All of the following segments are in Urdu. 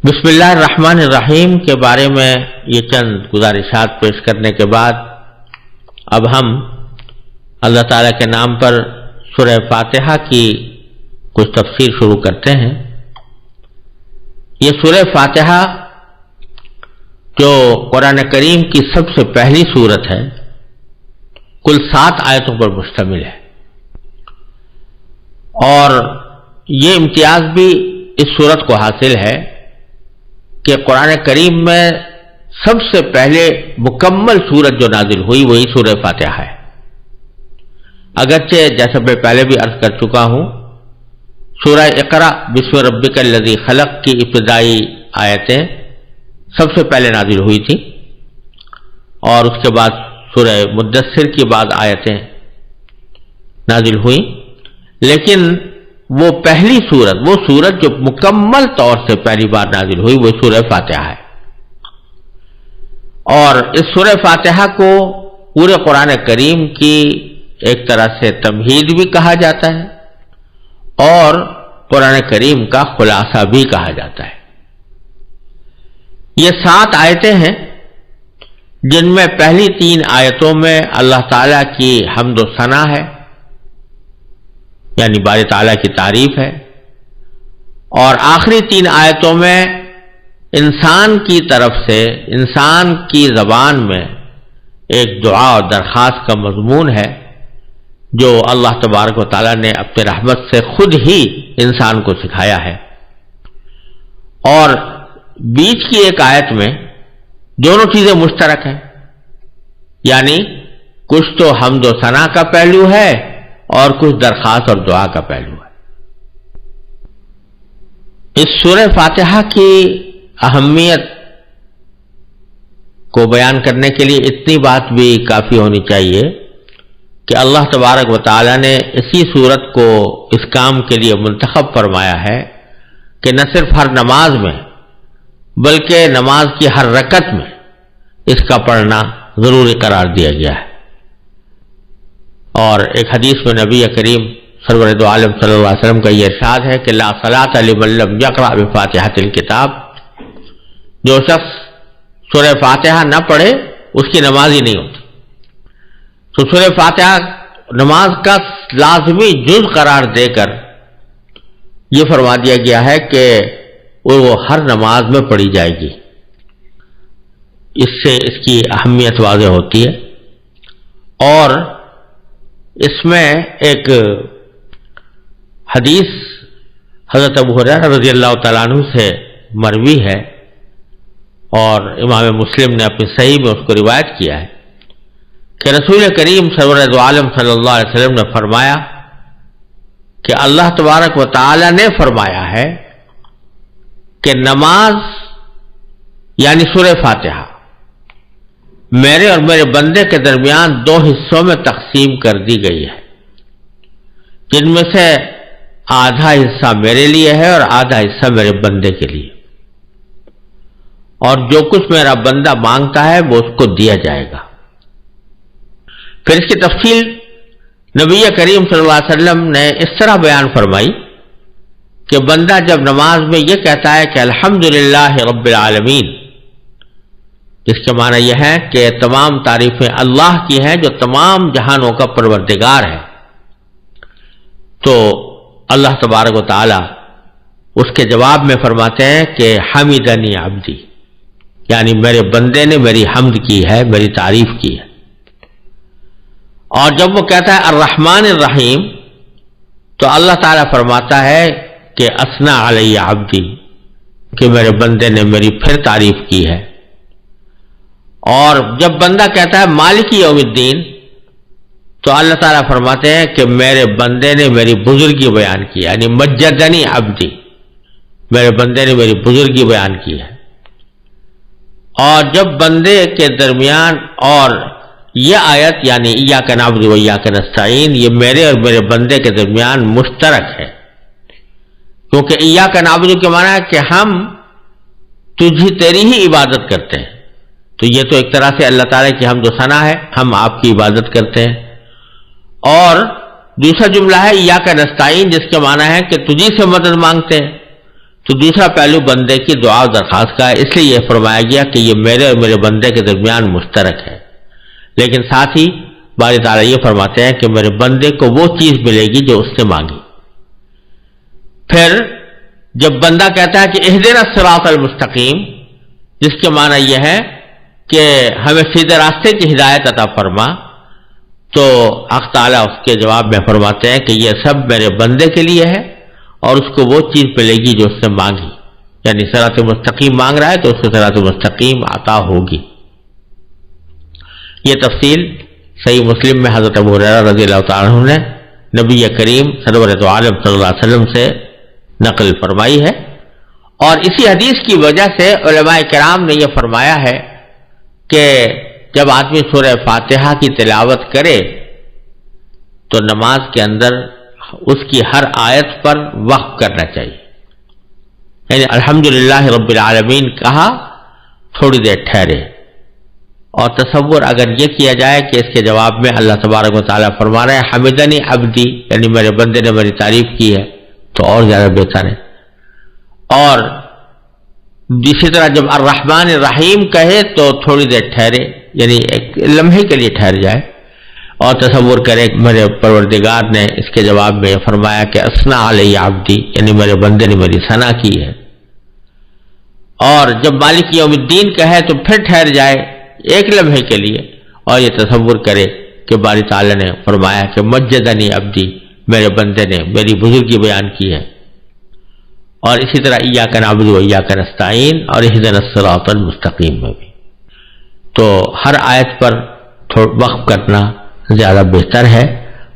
بسم اللہ الرحمن الرحیم کے بارے میں یہ چند گزارشات پیش کرنے کے بعد اب ہم اللہ تعالیٰ کے نام پر سورہ فاتحہ کی کچھ تفسیر شروع کرتے ہیں۔ یہ سورہ فاتحہ جو قرآن کریم کی سب سے پہلی سورت ہے، کل 7 آیتوں پر مشتمل ہے، اور یہ امتیاز بھی اس سورت کو حاصل ہے کہ قرآن کریم میں سب سے پہلے مکمل سورت جو نازل ہوئی وہی سورہ فاتحہ ہے۔ اگرچہ جیسا میں پہلے بھی عرض کر چکا ہوں، سورہ اقرا بسم ربک الذی خلق کی ابتدائی آیتیں سب سے پہلے نازل ہوئی تھی، اور اس کے بعد سورہ مدثر کی بعد آیتیں نازل ہوئیں، لیکن وہ پہلی سورت، وہ سورت جو مکمل طور سے پہلی بار نازل ہوئی وہ سورہ فاتحہ ہے۔ اور اس سورہ فاتحہ کو پورے قرآن کریم کی ایک طرح سے تمہید بھی کہا جاتا ہے اور قرآن کریم کا خلاصہ بھی کہا جاتا ہے۔ یہ 7 آیتیں ہیں جن میں پہلی 3 آیتوں میں اللہ تعالیٰ کی حمد و ثنا ہے، یعنی باری تعالیٰ کی تعریف ہے، اور آخری 3 آیتوں میں انسان کی طرف سے انسان کی زبان میں ایک دعا اور درخواست کا مضمون ہے جو اللہ تبارک و تعالیٰ نے اپنے رحمت سے خود ہی انسان کو سکھایا ہے۔ اور بیچ کی ایک آیت میں دونوں چیزیں مشترک ہیں، یعنی کچھ تو حمد و ثنا کا پہلو ہے اور کچھ درخواست اور دعا کا پہلو ہے۔ اس سورہ فاتحہ کی اہمیت کو بیان کرنے کے لیے اتنی بات بھی کافی ہونی چاہیے کہ اللہ تبارک و تعالیٰ نے اسی سورت کو اس کام کے لیے منتخب فرمایا ہے کہ نہ صرف ہر نماز میں بلکہ نماز کی ہر رکعت میں اس کا پڑھنا ضروری قرار دیا گیا ہے۔ اور ایک حدیث میں نبی کریم سرور دو عالم صلی اللہ علیہ وسلم کا یہ ارشاد ہے کہ لا صلاۃ لمن لم یقرأ بفاتحۃ الکتاب، جو شخص سورہ فاتحہ نہ پڑھے اس کی نماز ہی نہیں ہوتی۔ تو سورہ فاتحہ نماز کا لازمی جز قرار دے کر یہ فرما دیا گیا ہے کہ وہ ہر نماز میں پڑھی جائے گی۔ اس سے اس کی اہمیت واضح ہوتی ہے۔ اور اس میں ایک حدیث حضرت ابو ہریرہ رضی اللہ تعالیٰ عنہ سے مروی ہے، اور امام مسلم نے اپنی صحیح میں اس کو روایت کیا ہے کہ رسول کریم سرور دو عالم صلی اللہ علیہ وسلم نے فرمایا کہ اللہ تبارک و تعالیٰ نے فرمایا ہے کہ نماز یعنی سورہ فاتحہ میرے اور میرے بندے کے درمیان 2 حصوں میں تقسیم کر دی گئی ہے، جن میں سے آدھا حصہ میرے لیے ہے اور آدھا حصہ میرے بندے کے لیے، اور جو کچھ میرا بندہ مانگتا ہے وہ اس کو دیا جائے گا۔ پھر اس کی تفصیل نبی کریم صلی اللہ علیہ وسلم نے اس طرح بیان فرمائی کہ بندہ جب نماز میں یہ کہتا ہے کہ الحمدللہ رب العالمین، جس کے معنی یہ ہے کہ تمام تعریفیں اللہ کی ہیں جو تمام جہانوں کا پروردگار ہے، تو اللہ تبارک و تعالی اس کے جواب میں فرماتے ہیں کہ حمدنی عبدی، یعنی میرے بندے نے میری حمد کی ہے، میری تعریف کی ہے۔ اور جب وہ کہتا ہے الرحمن الرحیم، تو اللہ تعالیٰ فرماتا ہے کہ اثنا علی عبدی، کہ میرے بندے نے میری پھر تعریف کی ہے۔ اور جب بندہ کہتا ہے مالک یوم الدین، تو اللہ تعالیٰ فرماتے ہیں کہ میرے بندے نے میری بزرگی بیان کی، یعنی مجدنی عبدی، میرے بندے نے میری بزرگی بیان کی ہے۔ اور جب بندے کے درمیان، اور یہ آیت یعنی ایاک نعبد و ایاک نستعین، یہ میرے اور میرے بندے کے درمیان مشترک ہے، کیونکہ ایاک نعبد کے معنی ہے کہ ہم تیری ہی عبادت کرتے ہیں، تو یہ تو ایک طرح سے اللہ تعالیٰ کی حمد و ثنا ہے، ہم آپ کی عبادت کرتے ہیں۔ اور دوسرا جملہ ہے ایاک نستعین، جس کے معنی ہے کہ تجھی سے مدد مانگتے ہیں، تو دوسرا پہلو بندے کی دعا و درخواست کا ہے، اس لیے یہ فرمایا گیا کہ یہ میرے اور میرے بندے کے درمیان مشترک ہے، لیکن ساتھ ہی باری تعالیٰ یہ فرماتے ہیں کہ میرے بندے کو وہ چیز ملے گی جو اس نے مانگی۔ پھر جب بندہ کہتا ہے کہ اہدنا الصراط المستقیم، جس کے معنی یہ ہے کہ ہمیں سیدھے راستے کی ہدایت عطا فرما، تو حق تعالیٰ اس کے جواب میں فرماتے ہیں کہ یہ سب میرے بندے کے لیے ہے اور اس کو وہ چیز ملے گی جو اس نے مانگی، یعنی صراط مستقیم مانگ رہا ہے تو اس کو صراط مستقیم عطا ہوگی۔ یہ تفصیل صحیح مسلم میں حضرت ابو ہریرہ رضی اللہ تعالیٰ عنہ نے نبی کریم سرورۃ عالم صلی اللہ علیہ وسلم سے نقل فرمائی ہے، اور اسی حدیث کی وجہ سے علماء کرام نے یہ فرمایا ہے کہ جب آدمی سورہ فاتحہ کی تلاوت کرے تو نماز کے اندر اس کی ہر آیت پر وقف کرنا چاہیے، یعنی الحمدللہ رب العالمین کہا، تھوڑی دیر ٹھہرے، اور تصور اگر یہ کیا جائے کہ اس کے جواب میں اللہ تبارک و تعالیٰ فرما رہے ہیں حمدنی عبدی، یعنی میرے بندے نے میری تعریف کی ہے، تو اور زیادہ بہتر ہے۔ اور اسی طرح جب الرحمن الرحیم کہے تو تھوڑی دیر ٹھہرے، یعنی ایک لمحے کے لیے ٹھہر جائے اور تصور کرے کہ میرے پروردگار نے اس کے جواب میں فرمایا کہ اثنا علی عبدی، یعنی میرے بندے نے میری ثنا کی ہے۔ اور جب مالک یوم الدین کہے تو پھر ٹھہر جائے ایک لمحے کے لیے اور یہ تصور کرے کہ باری تعالیٰ نے فرمایا کہ مجدنی عبدی، میرے بندے نے میری بزرگی بیان کی ہے۔ اور اسی طرح ایاک نعبد و ایاک نستعین اور اہدنا الصراط المستقیم میں بھی، تو ہر آیت پر وقف کرنا زیادہ بہتر ہے۔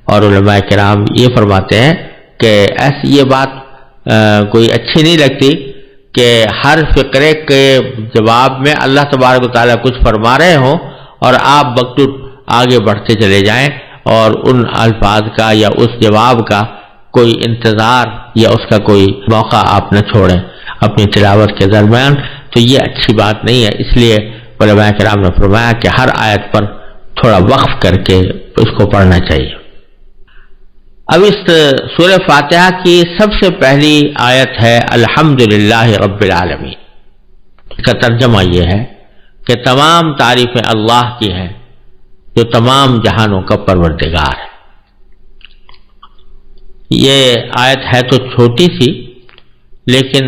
اور علماء کرام یہ فرماتے ہیں کہ ایسی یہ بات کوئی اچھی نہیں لگتی کہ ہر فقرے کے جواب میں اللہ تبارک و تعالیٰ کچھ فرما رہے ہوں اور آپ بخود آگے بڑھتے چلے جائیں اور ان الفاظ کا یا اس جواب کا کوئی انتظار یا اس کا کوئی موقع آپ نہ چھوڑیں اپنی تلاوت کے درمیان، تو یہ اچھی بات نہیں ہے۔ اس لیے علماء کرام نے فرمایا کہ ہر آیت پر تھوڑا وقف کر کے اس کو پڑھنا چاہیے۔ اب اس سورہ فاتحہ کی سب سے پہلی آیت ہے الحمدللہ رب العالمین۔ اس کا ترجمہ یہ ہے کہ تمام تعریفیں اللہ کی ہیں جو تمام جہانوں کا پروردگار ہے۔ یہ آیت ہے تو چھوٹی سی، لیکن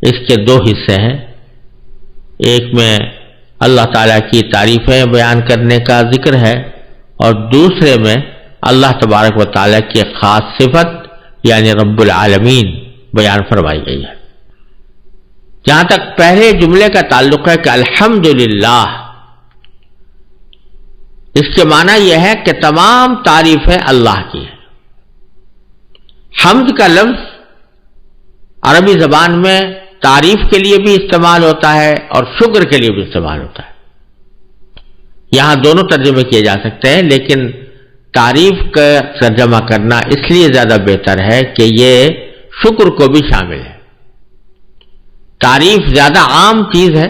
اس کے دو حصے ہیں۔ ایک میں اللہ تعالیٰ کی تعریفیں بیان کرنے کا ذکر ہے اور دوسرے میں اللہ تبارک و تعالیٰ کی خاص صفت یعنی رب العالمین بیان فرمائی گئی ہے۔ جہاں تک پہلے جملے کا تعلق ہے کہ الحمدللہ، اس کے معنی یہ ہے کہ تمام تعریفیں اللہ کی ہیں۔ حمد کا لفظ عربی زبان میں تعریف کے لیے بھی استعمال ہوتا ہے اور شکر کے لیے بھی استعمال ہوتا ہے۔ یہاں دونوں ترجمے کیے جا سکتے ہیں، لیکن تعریف کا ترجمہ کرنا اس لیے زیادہ بہتر ہے کہ یہ شکر کو بھی شامل ہے۔ تعریف زیادہ عام چیز ہے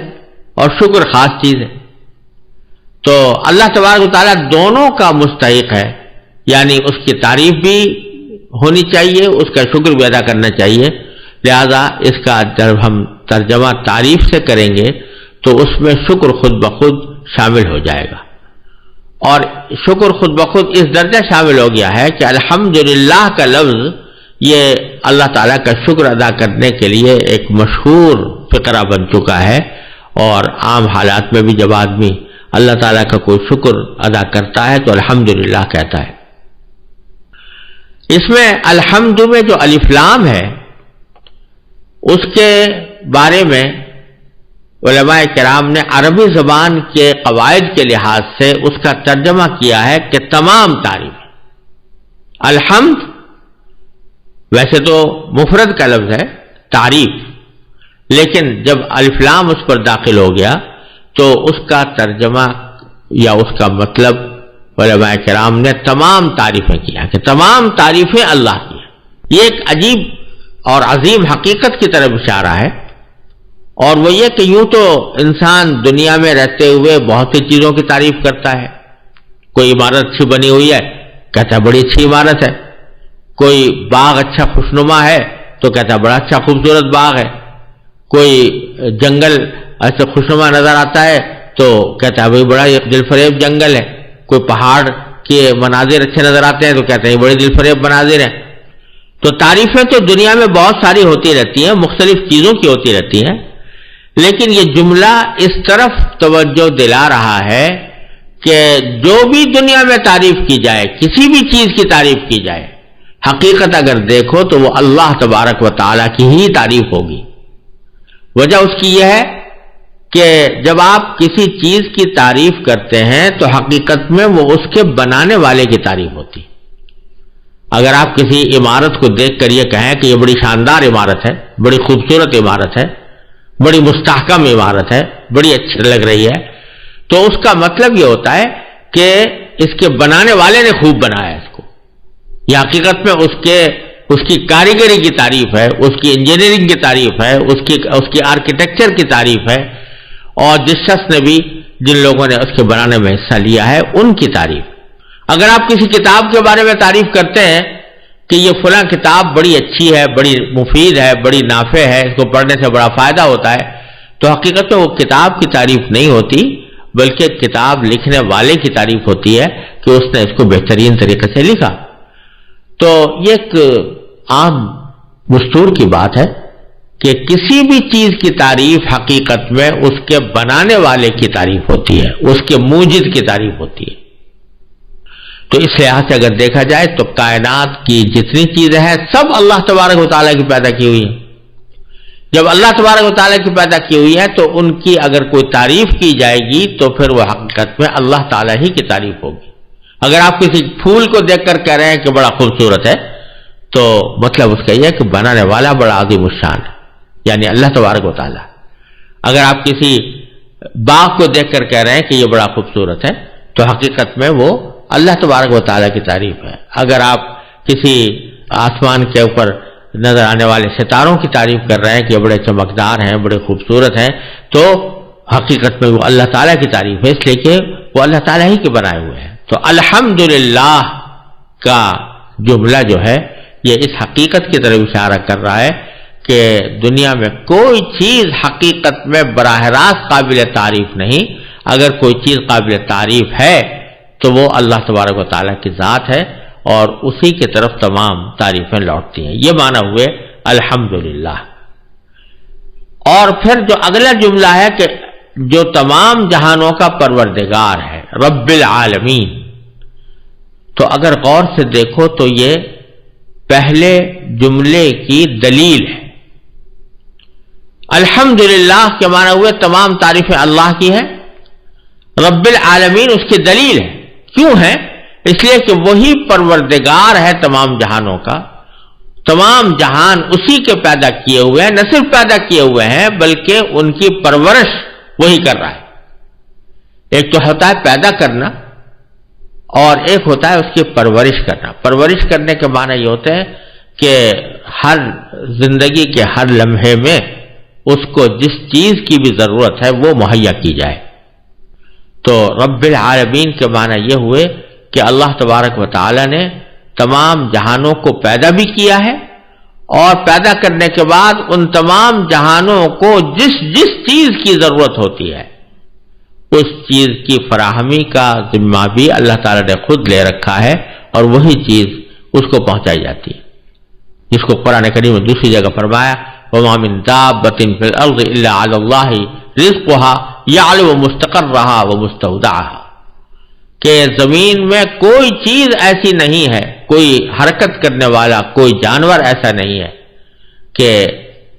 اور شکر خاص چیز ہے، تو اللہ تبارک و تعالیٰ دونوں کا مستحق ہے، یعنی اس کی تعریف بھی ہونی چاہیے، اس کا شکر بھی ادا کرنا چاہیے۔ لہذا اس کا جب ہم ترجمہ تعریف سے کریں گے تو اس میں شکر خود بخود شامل ہو جائے گا، اور شکر خود بخود اس درجہ شامل ہو گیا ہے کہ الحمدللہ کا لفظ یہ اللہ تعالیٰ کا شکر ادا کرنے کے لیے ایک مشہور فقرہ بن چکا ہے، اور عام حالات میں بھی جب آدمی اللہ تعالیٰ کا کوئی شکر ادا کرتا ہے تو الحمدللہ کہتا ہے۔ اس میں الحمد میں جو الف لام ہے اس کے بارے میں علماء کرام نے عربی زبان کے قواعد کے لحاظ سے اس کا ترجمہ کیا ہے کہ تمام تعریف۔ الحمد ویسے تو مفرد کا لفظ ہے تعریف، لیکن جب الف لام اس پر داخل ہو گیا تو اس کا ترجمہ یا اس کا مطلب علماء کرام نے تمام تعریفیں کیا کہ تمام تعریفیں اللہ کی ہیں۔ یہ ایک عجیب اور عظیم حقیقت کی طرف اشارہ ہے، اور وہ یہ کہ یوں تو انسان دنیا میں رہتے ہوئے بہت سی چیزوں کی تعریف کرتا ہے۔ کوئی عمارت اچھی بنی ہوئی ہے، کہتا ہے بڑی اچھی عمارت ہے۔ کوئی باغ اچھا خوشنما ہے تو تو کہتا ہے بڑا اچھا خوبصورت باغ ہے. کوئی جنگل ایسے خوشنما نظر آتا ہے تو کہتا ہے بھائی بڑا دل فریب جنگل ہے. کوئی پہاڑ کے مناظر اچھے نظر آتے ہیں تو کہتے ہیں بڑے دل فریب مناظر ہیں. تو تعریفیں تو دنیا میں بہت ساری ہوتی رہتی ہیں، مختلف چیزوں کی ہوتی رہتی ہیں، لیکن یہ جملہ اس طرف توجہ دلا رہا ہے کہ جو بھی دنیا میں تعریف کی جائے، کسی بھی چیز کی تعریف کی جائے، حقیقت اگر دیکھو تو وہ اللہ تبارک و تعالیٰ کی ہی تعریف ہوگی. وجہ اس کی یہ ہے کہ جب آپ کسی چیز کی تعریف کرتے ہیں تو حقیقت میں وہ اس کے بنانے والے کی تعریف ہوتی. اگر آپ کسی عمارت کو دیکھ کر یہ کہیں کہ یہ بڑی شاندار عمارت ہے، بڑی خوبصورت عمارت ہے، بڑی مستحکم عمارت ہے، بڑی اچھی لگ رہی ہے، تو اس کا مطلب یہ ہوتا ہے کہ اس کے بنانے والے نے خوب بنایا ہے اس کو. یہ حقیقت میں اس کی کاریگری کی تعریف ہے، اس کی انجینئرنگ کی تعریف ہے، اس کی آرکیٹیکچر کی تعریف ہے، اور جس شخص نے بھی جن لوگوں نے اس کے بنانے میں حصہ لیا ہے ان کی تعریف. اگر آپ کسی کتاب کے بارے میں تعریف کرتے ہیں کہ یہ فلاں کتاب بڑی اچھی ہے، بڑی مفید ہے، بڑی نافع ہے، اس کو پڑھنے سے بڑا فائدہ ہوتا ہے، تو حقیقت میں وہ کتاب کی تعریف نہیں ہوتی بلکہ کتاب لکھنے والے کی تعریف ہوتی ہے کہ اس نے اس کو بہترین طریقے سے لکھا. تو یہ ایک عام دستور کی بات ہے کہ کسی بھی چیز کی تعریف حقیقت میں اس کے بنانے والے کی تعریف ہوتی ہے، اس کے موجد کی تعریف ہوتی ہے. تو اس لحاظ سے اگر دیکھا جائے تو کائنات کی جتنی چیزیں ہیں سب اللہ تبارک و تعالیٰ کی پیدا کی ہوئی ہیں. جب اللہ تبارک و تعالیٰ کی پیدا کی ہوئی ہے تو ان کی اگر کوئی تعریف کی جائے گی تو پھر وہ حقیقت میں اللہ تعالیٰ ہی کی تعریف ہوگی. اگر آپ کسی پھول کو دیکھ کر کہہ رہے ہیں کہ بڑا خوبصورت ہے تو مطلب اس کا یہ ہے کہ بنانے والا بڑا عظیم الشان ہے، یعنی اللہ تبارک و تعالیٰ. اگر آپ کسی باغ کو دیکھ کر کہہ رہے ہیں کہ یہ بڑا خوبصورت ہے تو حقیقت میں وہ اللہ تبارک و تعالیٰ کی تعریف ہے. اگر آپ کسی آسمان کے اوپر نظر آنے والے ستاروں کی تعریف کر رہے ہیں کہ یہ بڑے چمکدار ہیں، بڑے خوبصورت ہیں، تو حقیقت میں وہ اللہ تعالیٰ کی تعریف ہے، اس لیے کہ وہ اللہ تعالیٰ ہی کے بنائے ہوئے ہیں. تو الحمدللہ کا جملہ جو ہے یہ اس حقیقت کی طرف اشارہ کر رہا ہے کہ دنیا میں کوئی چیز حقیقت میں براہ راست قابل تعریف نہیں. اگر کوئی چیز قابل تعریف ہے تو وہ اللہ تبارک و تعالیٰ کی ذات ہے اور اسی کی طرف تمام تعریفیں لوٹتی ہیں. یہ معنی ہوئے الحمدللہ. اور پھر جو اگلا جملہ ہے کہ جو تمام جہانوں کا پروردگار ہے، رب العالمین، تو اگر غور سے دیکھو تو یہ پہلے جملے کی دلیل ہے. الحمدللہ کے معنی ہوئے تمام تعریفیں اللہ کی ہیں، رب العالمین اس کی دلیل ہے. کیوں ہے؟ اس لیے کہ وہی پروردگار ہے تمام جہانوں کا. تمام جہان اسی کے پیدا کیے ہوئے ہیں، نہ صرف پیدا کیے ہوئے ہیں بلکہ ان کی پرورش وہی کر رہا ہے. ایک تو ہوتا ہے پیدا کرنا اور ایک ہوتا ہے اس کی پرورش کرنا. پرورش کرنے کے معنی یہ ہوتے ہیں کہ ہر زندگی کے ہر لمحے میں اس کو جس چیز کی بھی ضرورت ہے وہ مہیا کی جائے. تو رب العالمین کے معنی یہ ہوئے کہ اللہ تبارک و تعالی نے تمام جہانوں کو پیدا بھی کیا ہے اور پیدا کرنے کے بعد ان تمام جہانوں کو جس جس چیز کی ضرورت ہوتی ہے اس چیز کی فراہمی کا ذمہ بھی اللہ تعالی نے خود لے رکھا ہے اور وہی چیز اس کو پہنچائی جاتی ہے، جس کو قرآن کریم میں دوسری جگہ فرمایا وَمَا مِن دَابَّةٍ فِي الْأَرْضِ إِلَّا عَلَى اللَّهِ رِزْقُهَا يَعْلَمُ مُسْتَقَرَّهَا وَمُسْتَوْدَعَهَا، کہ زمین میں کوئی چیز ایسی نہیں ہے، کوئی حرکت کرنے والا کوئی جانور ایسا نہیں ہے کہ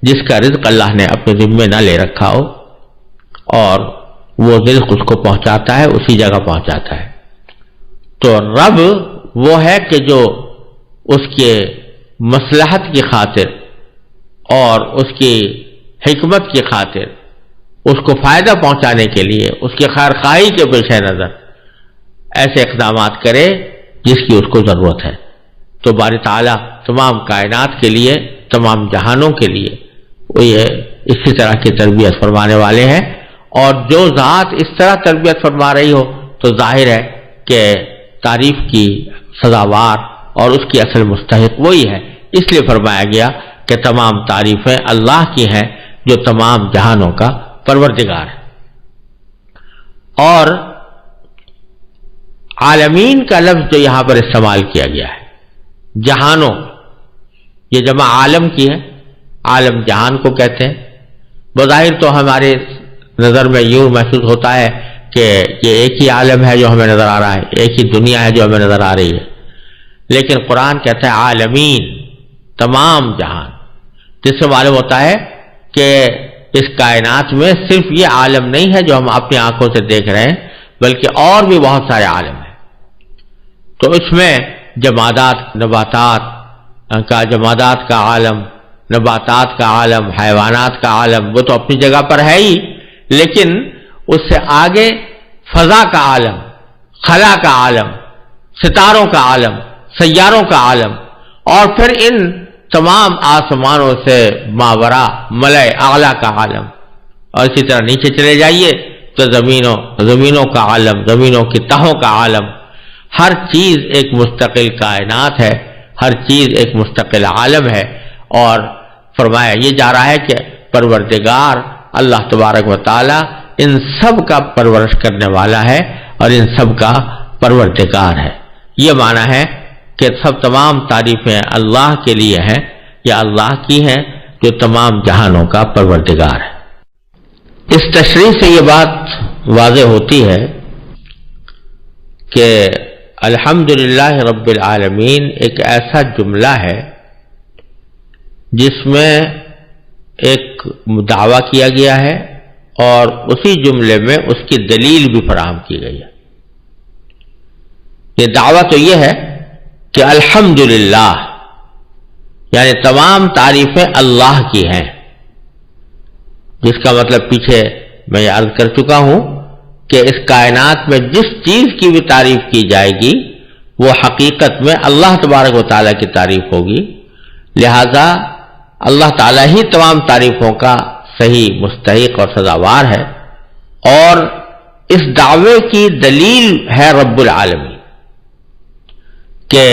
جس کا رزق اللہ نے اپنے ذمے نہ لے رکھا ہو اور وہ رزق اس کو پہنچاتا ہے، اسی جگہ پہنچاتا ہے. تو رب وہ ہے کہ جو اس کے مصلحت کی خاطر اور اس کی حکمت کی خاطر اس کو فائدہ پہنچانے کے لیے اس کی خیر خواہی کے پیش نظر ایسے اقدامات کرے جس کی اس کو ضرورت ہے. تو باری تعالیٰ تمام کائنات کے لیے، تمام جہانوں کے لیے وہ یہ اسی طرح کی تربیت فرمانے والے ہیں، اور جو ذات اس طرح تربیت فرما رہی ہو تو ظاہر ہے کہ تعریف کی سزاوار اور اس کی اصل مستحق وہی ہے. اس لیے فرمایا گیا کہ تمام تعریفیں اللہ کی ہیں جو تمام جہانوں کا پروردگار ہے۔ اور عالمین کا لفظ جو یہاں پر استعمال کیا گیا ہے، جہانوں، یہ جمع عالم کی ہے، عالم جہان کو کہتے ہیں۔ بظاہر تو ہمارے نظر میں یوں محسوس ہوتا ہے کہ یہ ایک ہی عالم ہے جو ہمیں نظر آ رہا ہے، ایک ہی دنیا ہے جو ہمیں نظر آ رہی ہے، لیکن قرآن کہتا ہے عالمین، تمام جہان، جس سے معلوم ہوتا ہے کہ اس کائنات میں صرف یہ عالم نہیں ہے جو ہم اپنی آنکھوں سے دیکھ رہے ہیں، بلکہ اور بھی بہت سارے عالم ہیں۔ تو اس میں جمادات، جمادات کا عالم، نباتات کا عالم، حیوانات کا عالم، وہ تو اپنی جگہ پر ہے ہی، لیکن اس سے آگے فضا کا عالم، خلا کا عالم، ستاروں کا عالم، سیاروں کا عالم، اور پھر ان تمام آسمانوں سے ماورا ملائے اعلیٰ کا عالم، اور اسی طرح نیچے چلے جائیے تو زمینوں کا عالم، زمینوں کی تہوں کا عالم، ہر چیز ایک مستقل کائنات ہے، ہر چیز ایک مستقل عالم ہے۔ اور فرمایا یہ جا رہا ہے کہ پروردگار اللہ تبارک و تعالی ان سب کا پرورش کرنے والا ہے اور ان سب کا پروردگار ہے۔ یہ معنی ہے کہ تمام تعریفیں اللہ کے لیے ہیں، یا اللہ کی ہیں جو تمام جہانوں کا پروردگار ہے۔ اس تشریح سے یہ بات واضح ہوتی ہے کہ الحمدللہ رب العالمین ایک ایسا جملہ ہے جس میں ایک دعویٰ کیا گیا ہے اور اسی جملے میں اس کی دلیل بھی فراہم کی گئی ہے۔ یہ دعویٰ تو یہ ہے کہ الحمدللہ، یعنی تمام تعریفیں اللہ کی ہیں، جس کا مطلب پیچھے میں یہ عرض کر چکا ہوں کہ اس کائنات میں جس چیز کی بھی تعریف کی جائے گی وہ حقیقت میں اللہ تبارک و تعالیٰ کی تعریف ہوگی، لہذا اللہ تعالیٰ ہی تمام تعریفوں کا صحیح مستحق اور سزاوار ہے۔ اور اس دعوے کی دلیل ہے رب العالمین کہ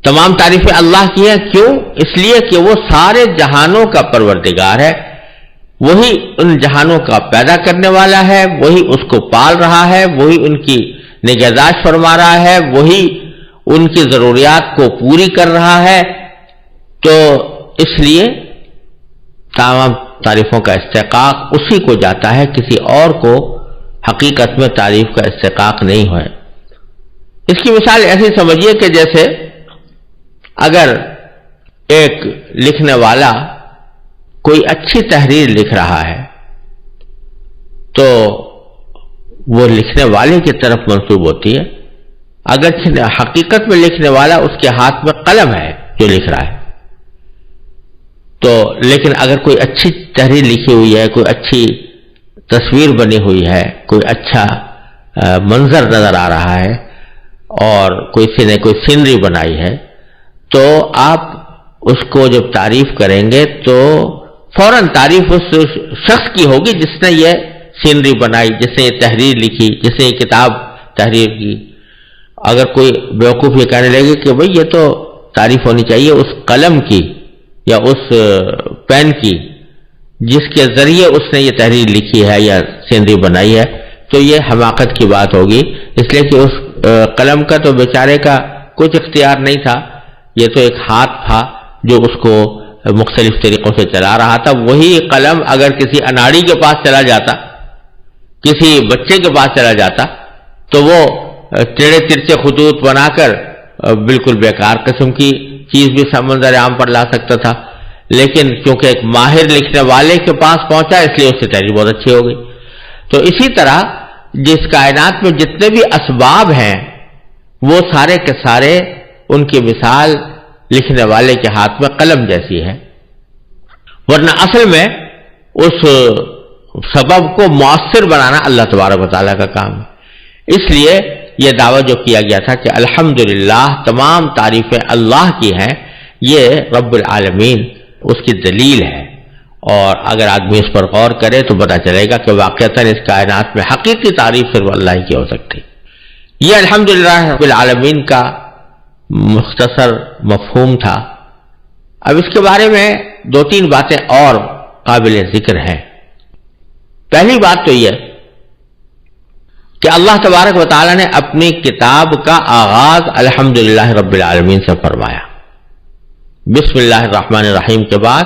تمام تعریفیں اللہ کی ہیں۔ کیوں؟ اس لیے کہ وہ سارے جہانوں کا پروردگار ہے، وہی ان جہانوں کا پیدا کرنے والا ہے، وہی اس کو پال رہا ہے، وہی ان کی نگہداشت فرما رہا ہے، وہی ان کی ضروریات کو پوری کر رہا ہے۔ تو اس لیے تمام تعریفوں کا استحقاق اسی کو جاتا ہے، کسی اور کو حقیقت میں تعریف کا استحقاق نہیں ہے۔ اس کی مثال ایسی سمجھیے کہ جیسے اگر ایک لکھنے والا کوئی اچھی تحریر لکھ رہا ہے تو وہ لکھنے والے کی طرف منسوب ہوتی ہے، اگر حقیقت میں لکھنے والا اس کے ہاتھ میں قلم ہے جو لکھ رہا ہے تو، لیکن اگر کوئی اچھی تحریر لکھی ہوئی ہے، کوئی اچھی تصویر بنی ہوئی ہے، کوئی اچھا منظر نظر آ رہا ہے اور کسی نے کوئی سینری بنائی ہے، تو آپ اس کو جب تعریف کریں گے تو فوراً تعریف اس شخص کی ہوگی جس نے یہ سینری بنائی، جس نے یہ تحریر لکھی، جس نے یہ کتاب تحریر کی۔ اگر کوئی بیوقوف یہ کہنے لگے کہ بھئی یہ تو تعریف ہونی چاہیے اس قلم کی یا اس پین کی جس کے ذریعے اس نے یہ تحریر لکھی ہے یا سینری بنائی ہے، تو یہ حماقت کی بات ہوگی، اس لیے کہ اس قلم کا تو بیچارے کا کچھ اختیار نہیں تھا، یہ تو ایک ہاتھ تھا جو اس کو مختلف طریقوں سے چلا رہا تھا۔ وہی قلم اگر کسی اناڑی کے پاس چلا جاتا، کسی بچے کے پاس چلا جاتا، تو وہ ٹیڑھے ترچے خطوط بنا کر بالکل بیکار قسم کی چیز بھی سمندر عام پر لا سکتا تھا، لیکن کیونکہ ایک ماہر لکھنے والے کے پاس پہنچا اس لیے اس سے تحریر بہت اچھی ہو گئی۔ تو اسی طرح جس کائنات میں جتنے بھی اسباب ہیں وہ سارے کے سارے ان کی مثال لکھنے والے کے ہاتھ میں قلم جیسی ہے، ورنہ اصل میں اس سبب کو مؤثر بنانا اللہ تبارک و تعالیٰ کا کام ہے۔ اس لیے یہ دعویٰ جو کیا گیا تھا کہ الحمدللہ تمام تعریفیں اللہ کی ہیں، یہ رب العالمین اس کی دلیل ہے، اور اگر آدمی اس پر غور کرے تو پتہ چلے گا کہ واقعتاً اس کائنات میں حقیقی تعریف صرف اللہ ہی کی ہو سکتی۔ یہ الحمدللہ رب العالمین کا مختصر مفہوم تھا اب اس کے بارے میں دو تین باتیں اور قابل ذکر ہیں. پہلی بات تو یہ کہ اللہ تبارک و تعالیٰ نے اپنی کتاب کا آغاز الحمدللہ رب العالمین سے فرمایا. بسم اللہ الرحمن الرحیم کے بعد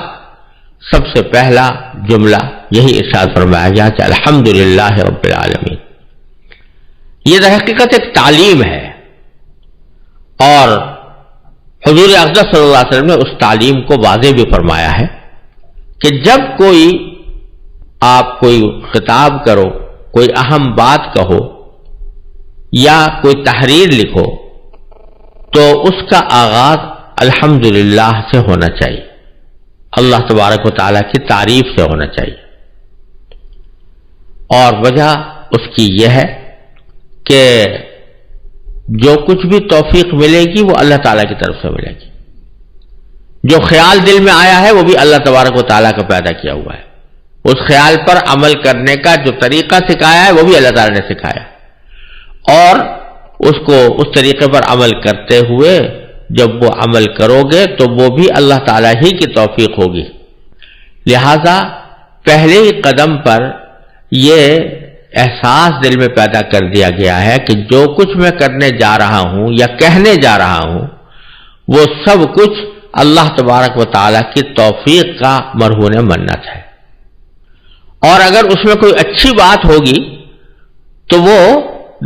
سب سے پہلا جملہ یہی ارشاد فرمایا گیا کہ الحمدللہ رب العالمین. یہ در حقیقت ایک تعلیم ہے، اور حضور اقدس صلی اللہ علیہ وسلم نے اس تعلیم کو واضح بھی فرمایا ہے کہ جب آپ کوئی خطاب کرو، کوئی اہم بات کہو یا کوئی تحریر لکھو تو اس کا آغاز الحمدللہ سے ہونا چاہیے، اللہ تبارک و تعالیٰ کی تعریف سے ہونا چاہیے. اور وجہ اس کی یہ ہے کہ جو کچھ بھی توفیق ملے گی وہ اللہ تعالیٰ کی طرف سے ملے گی. جو خیال دل میں آیا ہے وہ بھی اللہ تبارک و تعالیٰ کا پیدا کیا ہوا ہے. اس خیال پر عمل کرنے کا جو طریقہ سکھایا ہے وہ بھی اللہ تعالیٰ نے سکھایا، اور اس کو اس طریقے پر عمل کرتے ہوئے جب وہ عمل کرو گے تو وہ بھی اللہ تعالیٰ ہی کی توفیق ہوگی. لہذا پہلے ہی قدم پر یہ احساس دل میں پیدا کر دیا گیا ہے کہ جو کچھ میں کرنے جا رہا ہوں یا کہنے جا رہا ہوں وہ سب کچھ اللہ تبارک و تعالیٰ کی توفیق کا مرہون منت ہے. اور اگر اس میں کوئی اچھی بات ہوگی تو وہ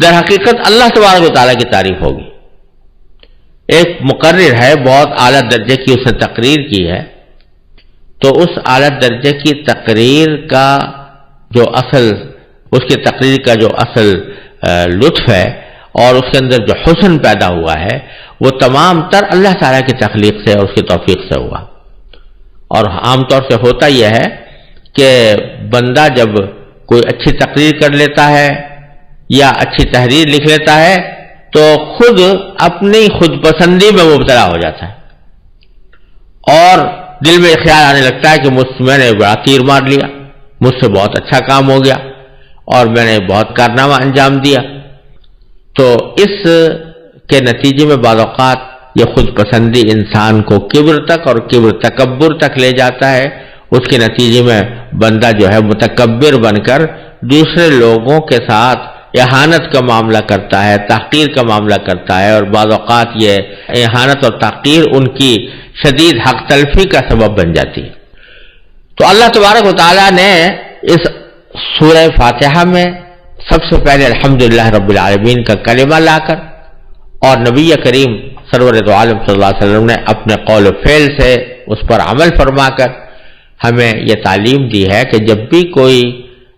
در حقیقت اللہ تبارک و تعالیٰ کی تعریف ہوگی. ایک مقرر ہے، بہت اعلیٰ درجے کی اس نے تقریر کی ہے، تو اس اعلیٰ درجے کی تقریر کا جو اصل لطف ہے اور اس کے اندر جو حسن پیدا ہوا ہے وہ تمام تر اللہ تعالیٰ کی تخلیق سے اور اس کی توفیق سے ہوا. اور عام طور سے ہوتا یہ ہے کہ بندہ جب کوئی اچھی تقریر کر لیتا ہے یا اچھی تحریر لکھ لیتا ہے تو خود اپنی خود پسندی میں مبتلا ہو جاتا ہے، اور دل میں خیال آنے لگتا ہے کہ میں نے بڑا تیر مار لیا، مجھ سے بہت اچھا کام ہو گیا اور میں نے بہت کارنامہ انجام دیا. تو اس کے نتیجے میں بعض اوقات یہ خود پسندی انسان کو کبر تک اور تکبر تک لے جاتا ہے. اس کے نتیجے میں بندہ جو ہے متکبر بن کر دوسرے لوگوں کے ساتھ اہانت کا معاملہ کرتا ہے، تحقیر کا معاملہ کرتا ہے، اور بعض اوقات یہ اہانت اور تحقیر ان کی شدید حق تلفی کا سبب بن جاتی ہے. تو اللہ تبارک و تعالیٰ نے اس سورہ فاتحہ میں سب سے پہلے الحمدللہ رب العالمین کا کلمہ لا کر اور نبی کریم سرور دو عالم صلی اللہ علیہ وسلم نے اپنے قول و فعل سے اس پر عمل فرما کر ہمیں یہ تعلیم دی ہے کہ جب بھی کوئی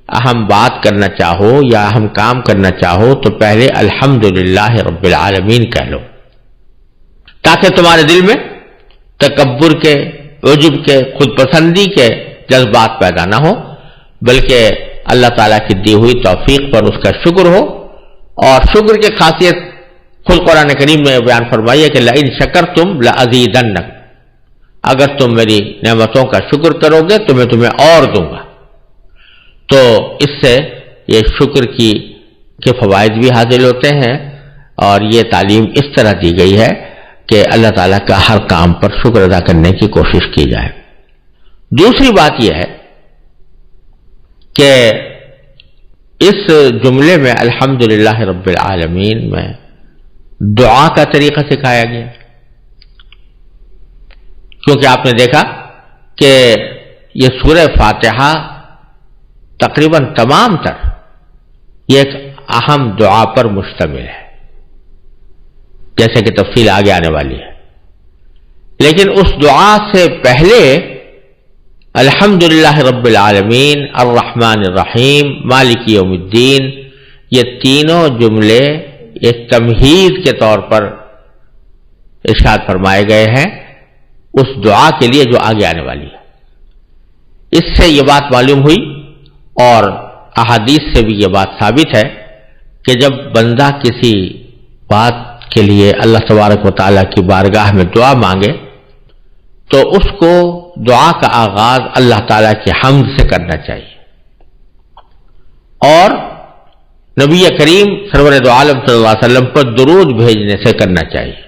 اہم بات کرنا چاہو یا اہم کام کرنا چاہو تو پہلے الحمدللہ رب العالمین کہہ لو، تاکہ تمہارے دل میں تکبر کے، عجب کے، خود پسندی کے جذبات پیدا نہ ہو، بلکہ اللہ تعالیٰ کی دی ہوئی توفیق پر اس کا شکر ہو. اور شکر کی خاصیت خود قرآن کریم میں بیان فرمائی ہے کہ لئن شکرتم لازیدنکم، اگر تم میری نعمتوں کا شکر کرو گے تو میں تمہیں اور دوں گا. تو اس سے یہ شکر کے فوائد بھی حاصل ہوتے ہیں، اور یہ تعلیم اس طرح دی گئی ہے کہ اللہ تعالیٰ کا ہر کام پر شکر ادا کرنے کی کوشش کی جائے. دوسری بات یہ ہے کہ اس جملے میں الحمدللہ رب العالمین میں دعا کا طریقہ سکھایا گیا، کیونکہ آپ نے دیکھا کہ یہ سورہ فاتحہ تقریباً تمام تر یہ ایک اہم دعا پر مشتمل ہے، جیسے کہ تفصیل آگے آنے والی ہے. لیکن اس دعا سے پہلے الحمدللہ رب العالمین، الرحمن الرحیم، مالک یوم الدین، یہ تینوں جملے ایک تمہید کے طور پر ارشاد فرمائے گئے ہیں اس دعا کے لیے جو آگے آنے والی ہے. اس سے یہ بات معلوم ہوئی اور احادیث سے بھی یہ بات ثابت ہے کہ جب بندہ کسی بات کے لیے اللہ تبارک و تعالیٰ کی بارگاہ میں دعا مانگے تو اس کو دعا کا آغاز اللہ تعالیٰ کی حمد سے کرنا چاہیے اور نبی کریم سرور دو عالم صلی اللہ علیہ وسلم پر درود بھیجنے سے کرنا چاہیے.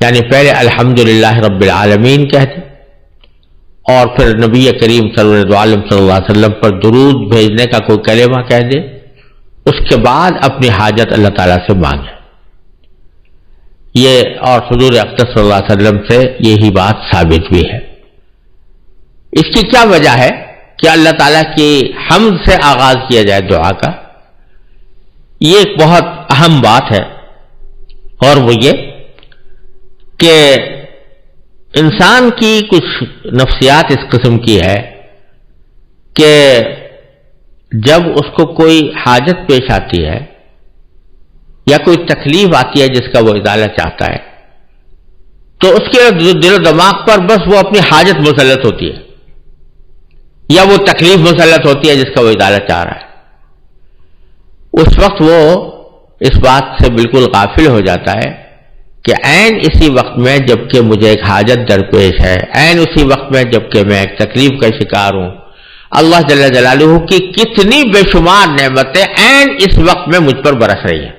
یعنی پہلے الحمدللہ رب العالمین کہہ دیں اور پھر نبی کریم صلی اللہ علیہ وسلم پر درود بھیجنے کا کوئی کلمہ کہہ دے، اس کے بعد اپنی حاجت اللہ تعالیٰ سے مانگے. یہ اور حضور اقدس صلی اللہ علیہ وسلم سے یہی بات ثابت بھی ہے. اس کی کیا وجہ ہے کہ اللہ تعالیٰ کی حمد سے آغاز کیا جائے دعا کا؟ یہ ایک بہت اہم بات ہے، اور وہ یہ کہ انسان کی کچھ نفسیات اس قسم کی ہے کہ جب اس کو کوئی حاجت پیش آتی ہے یا کوئی تکلیف آتی ہے جس کا وہ ازالہ چاہتا ہے، تو اس کے دل و دماغ پر بس وہ اپنی حاجت مسلط ہوتی ہے یا وہ تکلیف مسلط ہوتی ہے جس کا وہ ازالہ چاہ رہا ہے. اس وقت وہ اس بات سے بالکل غافل ہو جاتا ہے کہ عین اسی وقت میں جبکہ مجھے ایک حاجت درپیش ہے، عین اسی وقت میں جبکہ میں ایک تکلیف کا شکار ہوں، اللہ جل جلالہ کی کتنی بے شمار نعمتیں عین اس وقت میں مجھ پر برس رہی ہیں.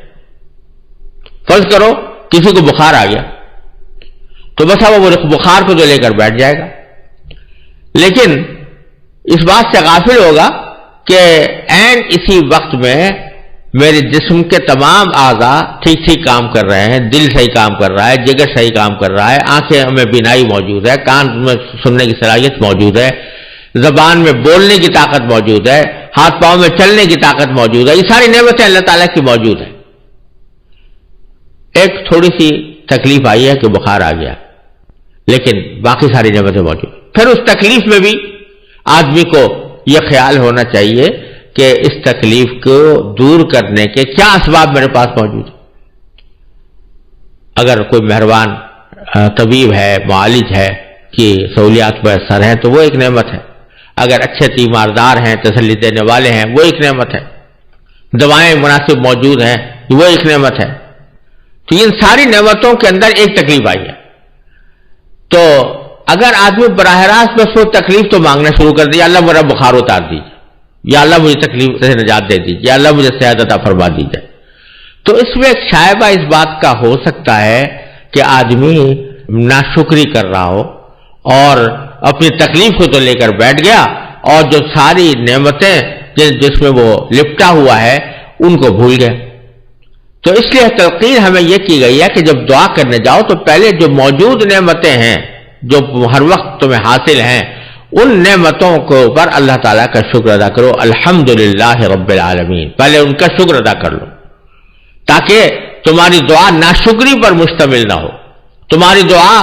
فرض کرو کسی کو بخار آ گیا تو بس وہ بخار کو جو لے کر بیٹھ جائے گا، لیکن اس بات سے غافل ہوگا کہ عین اسی وقت میں میرے جسم کے تمام اعضاء ٹھیک ٹھیک کام کر رہے ہیں، دل صحیح کام کر رہا ہے، جگر صحیح کام کر رہا ہے، آنکھیں میں بینائی موجود ہے، کان میں سننے کی صلاحیت موجود ہے، زبان میں بولنے کی طاقت موجود ہے، ہاتھ پاؤں میں چلنے کی طاقت موجود ہے. یہ ساری نعمتیں اللہ تعالیٰ کی موجود ہیں. ایک تھوڑی سی تکلیف آئی ہے کہ بخار آ گیا، لیکن باقی ساری نعمتیں موجود. پھر اس تکلیف میں بھی آدمی کو یہ خیال ہونا چاہیے کہ اس تکلیف کو دور کرنے کے کیا اسباب میرے پاس موجود ہیں. اگر کوئی مہربان طبیب ہے، معالج ہے کہ سہولیات میسر ہیں تو وہ ایک نعمت ہے. اگر اچھے تیماردار ہیں، تسلی دینے والے ہیں، وہ ایک نعمت ہے. دوائیں مناسب موجود ہیں، وہ ایک نعمت ہے. تو ان ساری نعمتوں کے اندر ایک تکلیف آئی ہے. تو اگر آدمی براہ راست بس وہ تکلیف تو مانگنا شروع کر دیا، اللہ میرا بخار اتار دیجیے، یا اللہ مجھے تکلیف سے نجات دے دیجیے، یا اللہ مجھے صحت عطا فرما دیجیے، تو اس میں ایک شائبہ اس بات کا ہو سکتا ہے کہ آدمی ناشکری کر رہا ہو اور اپنی تکلیف کو تو لے کر بیٹھ گیا اور جو ساری نعمتیں جس میں وہ لپٹا ہوا ہے ان کو بھول گیا. تو اس لیے تلقین ہمیں یہ کی گئی ہے کہ جب دعا کرنے جاؤ تو پہلے جو موجود نعمتیں ہیں جو ہر وقت تمہیں حاصل ہیں ان نعمتوں کے اوپر اللہ تعالیٰ کا شکر ادا کرو. الحمدللہ رب العالمین، پہلے ان کا شکر ادا کر لو تاکہ تمہاری دعا ناشکری پر مشتمل نہ ہو، تمہاری دعا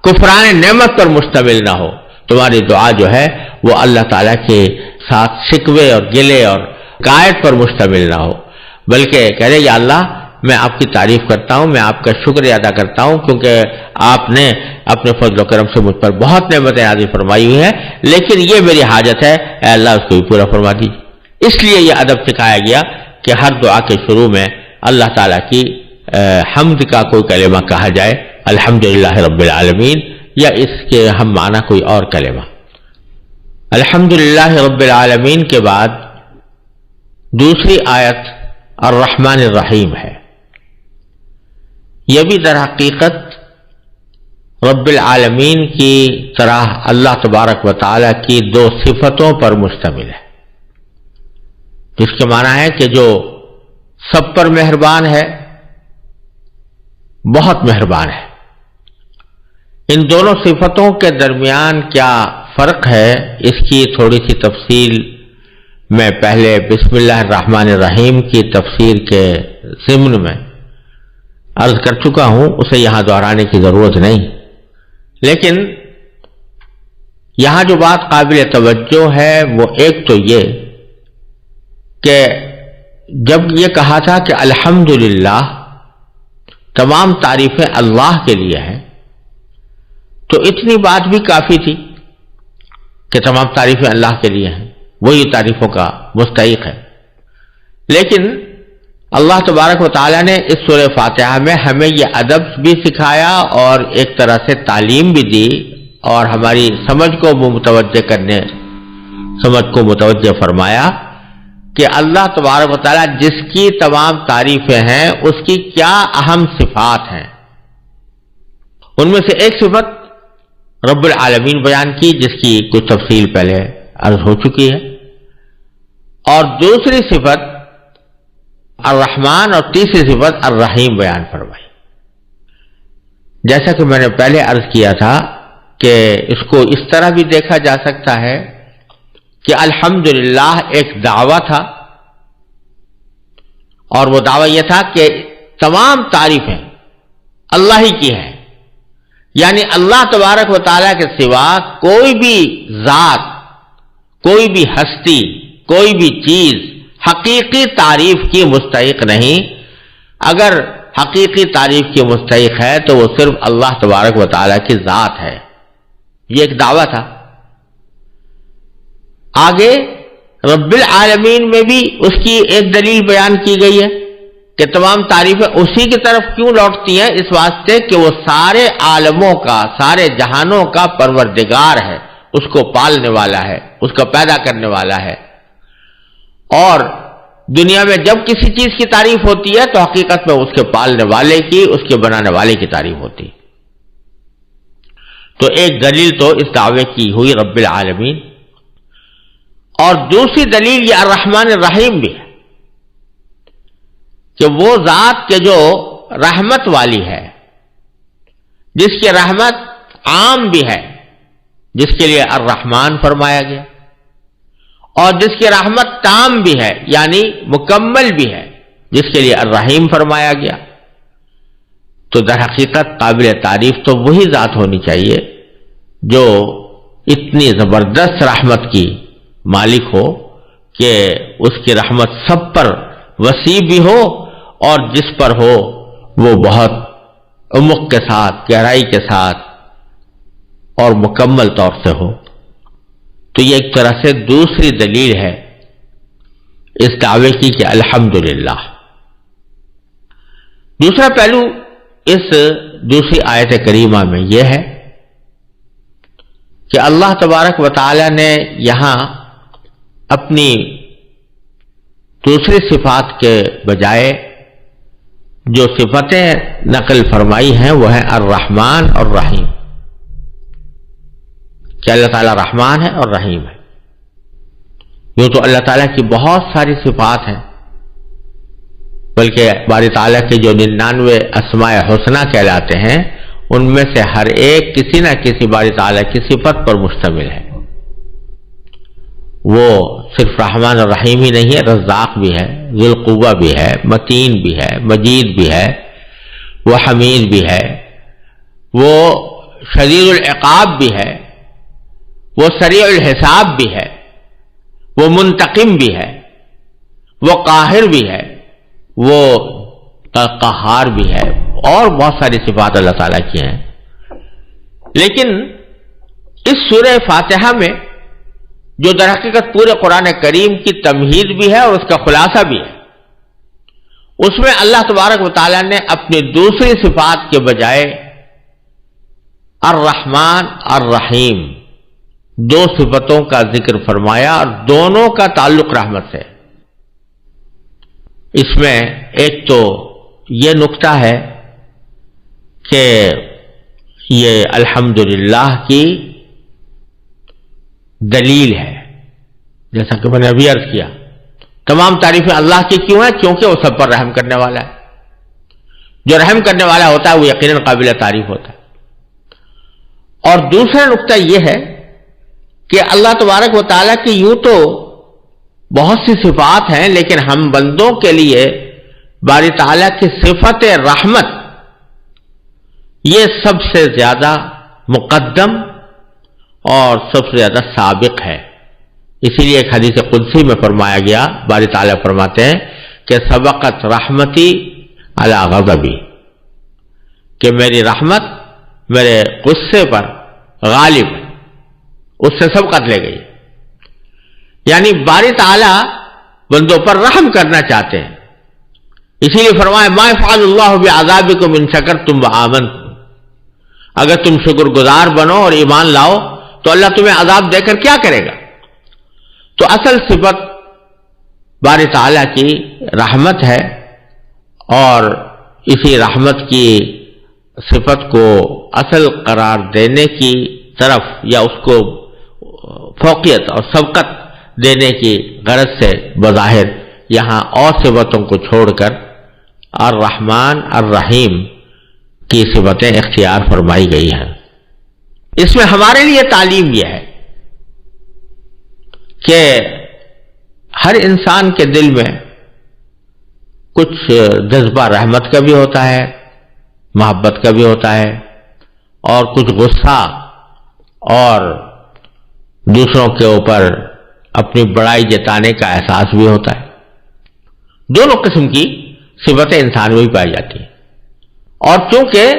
کفران نعمت پر مشتمل نہ ہو، تمہاری دعا جو ہے وہ اللہ تعالیٰ کے ساتھ شکوے اور گلے اور قائد پر مشتمل نہ ہو، بلکہ کہہ رہے یا اللہ میں آپ کی تعریف کرتا ہوں، میں آپ کا شکریہ ادا کرتا ہوں کیونکہ آپ نے اپنے فضل و کرم سے مجھ پر بہت نعمتیں عاطی فرمائی ہوئی ہیں، لیکن یہ میری حاجت ہے، اے اللہ اس کو بھی پورا فرما دیجیے. اس لیے یہ ادب سکھایا گیا کہ ہر دعا کے شروع میں اللہ تعالیٰ کی حمد کا کوئی کلمہ کہا جائے، الحمدللہ رب العالمین، یا اس کے ہم معنی کوئی اور کلمہ. الحمدللہ رب العالمین کے بعد دوسری آیت الرحمن الرحیم ہے. یہ بھی در حقیقت رب العالمین کی طرح اللہ تبارک و تعالی کی دو صفتوں پر مشتمل ہے، جس کے معنی ہے کہ جو سب پر مہربان ہے، بہت مہربان ہے. ان دونوں صفتوں کے درمیان کیا فرق ہے اس کی تھوڑی سی تفصیل میں پہلے بسم اللہ الرحمن الرحیم کی تفسیر کے ضمن میں عرض کر چکا ہوں، اسے یہاں دہرانے کی ضرورت نہیں. لیکن یہاں جو بات قابل توجہ ہے وہ ایک تو یہ کہ جب یہ کہا تھا کہ الحمدللہ تمام تعریفیں اللہ کے لیے ہیں، تو اتنی بات بھی کافی تھی کہ تمام تعریفیں اللہ کے لیے ہیں، وہی تعریفوں کا مستحق ہے. لیکن اللہ تبارک و تعالیٰ نے اس سورہ فاتحہ میں ہمیں یہ ادب بھی سکھایا اور ایک طرح سے تعلیم بھی دی اور ہماری سمجھ کو متوجہ فرمایا کہ اللہ تبارک و تعالیٰ جس کی تمام تعریفیں ہیں اس کی کیا اہم صفات ہیں. ان میں سے ایک صفت رب العالمین بیان کی جس کی کچھ تفصیل پہلے عرض ہو چکی ہے، اور دوسری صفت الرحمن اور تیسری صفت الرحیم بیان فرمائی۔ جیسا کہ میں نے پہلے عرض کیا تھا کہ اس کو اس طرح بھی دیکھا جا سکتا ہے کہ الحمدللہ ایک دعویٰ تھا، اور وہ دعویٰ یہ تھا کہ تمام تعریفیں اللہ ہی کی ہیں، یعنی اللہ تبارک و تعالیٰ کے سوا کوئی بھی ذات، کوئی بھی ہستی، کوئی بھی چیز حقیقی تعریف کی مستحق نہیں۔ اگر حقیقی تعریف کی مستحق ہے تو وہ صرف اللہ تبارک و تعالیٰ کی ذات ہے۔ یہ ایک دعویٰ تھا۔ آگے رب العالمین میں بھی اس کی ایک دلیل بیان کی گئی ہے کہ تمام تعریفیں اسی کی طرف کیوں لوٹتی ہیں، اس واسطے کہ وہ سارے عالموں کا، سارے جہانوں کا پروردگار ہے، اس کو پالنے والا ہے، اس کو پیدا کرنے والا ہے۔ اور دنیا میں جب کسی چیز کی تعریف ہوتی ہے تو حقیقت میں اس کے پالنے والے کی، اس کے بنانے والے کی تعریف ہوتی ہے۔ تو ایک دلیل تو اس دعوے کی ہوئی رب العالمین، اور دوسری دلیل یہ الرحمن الرحیم بھی ہے کہ وہ ذات کے جو رحمت والی ہے، جس کی رحمت عام بھی ہے، جس کے لیے الرحمن فرمایا گیا، اور جس کی رحمت تام بھی ہے یعنی مکمل بھی ہے، جس کے لیے الرحیم فرمایا گیا۔ تو در حقیقت قابل تعریف تو وہی ذات ہونی چاہیے جو اتنی زبردست رحمت کی مالک ہو کہ اس کی رحمت سب پر وسیع بھی ہو، اور جس پر ہو وہ بہت عمق کے ساتھ، گہرائی کے ساتھ اور مکمل طور سے ہو۔ تو یہ ایک طرح سے دوسری دلیل ہے اس دعوے کی کہ الحمدللہ۔ دوسرا پہلو اس دوسری آیت کریمہ میں یہ ہے کہ اللہ تبارک و تعالی نے یہاں اپنی دوسری صفات کے بجائے جو صفتیں نقل فرمائی ہیں وہ ہیں الرحمن اور رحیم، کہ اللہ تعالیٰ رحمان ہے اور رحیم ہے۔ یوں تو اللہ تعالیٰ کی بہت ساری صفات ہیں، بلکہ باری تعالیٰ کے جو 99 اسماء حسنہ کہلاتے ہیں ان میں سے ہر ایک کسی نہ کسی باری تعالیٰ کی صفت پر مشتمل ہے۔ وہ صرف رحمان اور رحیم ہی نہیں ہے، رزاق بھی ہے، ذو القوہ بھی ہے، متین بھی ہے، مجید بھی ہے، وہ حمید بھی ہے، وہ شدید العقاب بھی ہے، وہ سریع الحساب بھی ہے، وہ منتقم بھی ہے، وہ قاہر بھی ہے، وہ قہار بھی ہے، اور بہت ساری صفات اللہ تعالیٰ کی ہیں۔ لیکن اس سورہ فاتحہ میں جو در حقیقت پورے قرآن کریم کی تمہید بھی ہے اور اس کا خلاصہ بھی ہے، اس میں اللہ تبارک و تعالیٰ نے اپنی دوسری صفات کے بجائے الرحمن الرحیم دو صفتوں کا ذکر فرمایا، اور دونوں کا تعلق رحمت سے۔ اس میں ایک تو یہ نکتہ ہے کہ یہ الحمدللہ کی دلیل ہے، جیسا کہ میں نے ابھی عرض کیا، تمام تعریفیں اللہ کی کیوں ہیں؟ کیونکہ وہ سب پر رحم کرنے والا ہے۔ جو رحم کرنے والا ہوتا ہے وہ یقیناً قابل تعریف ہوتا ہے۔ اور دوسرا نکتہ یہ ہے کہ اللہ تبارک و تعالیٰ کی یوں تو بہت سی صفات ہیں، لیکن ہم بندوں کے لیے باری تعالیٰ کی صفت رحمت یہ سب سے زیادہ مقدم اور سب سے زیادہ سابق ہے۔ اسی لیے ایک حدیث قدسی میں فرمایا گیا، باری تعالیٰ فرماتے ہیں کہ سبقت رحمتی علی غضبی، کہ میری رحمت میرے غصے پر غالب ہے، اس سے سبقت لے گئی۔ یعنی باری تعالیٰ بندوں پر رحم کرنا چاہتے ہیں، اسی لیے فرمایا ما یفعل اللہ بعذابکم ان شکرتم وآمنتم، اگر تم شکر گزار بنو اور ایمان لاؤ تو اللہ تمہیں عذاب دے کر کیا کرے گا؟ تو اصل صفت باری تعالیٰ کی رحمت ہے، اور اسی رحمت کی صفت کو اصل قرار دینے کی طرف یا اس کو فوقیت اور سبقت دینے کی غرض سے بظاہر یہاں اور صفتوں کو چھوڑ کر الرحمن الرحیم کی صفتیں اختیار فرمائی گئی ہیں۔ اس میں ہمارے لیے تعلیم یہ ہے کہ ہر انسان کے دل میں کچھ جذبہ رحمت کا بھی ہوتا ہے، محبت کا بھی ہوتا ہے، اور کچھ غصہ اور دوسروں کے اوپر اپنی بڑائی جتانے کا احساس بھی ہوتا ہے۔ دونوں قسم کی صفتیں انسان میں بھی پائی جاتی ہیں، اور چونکہ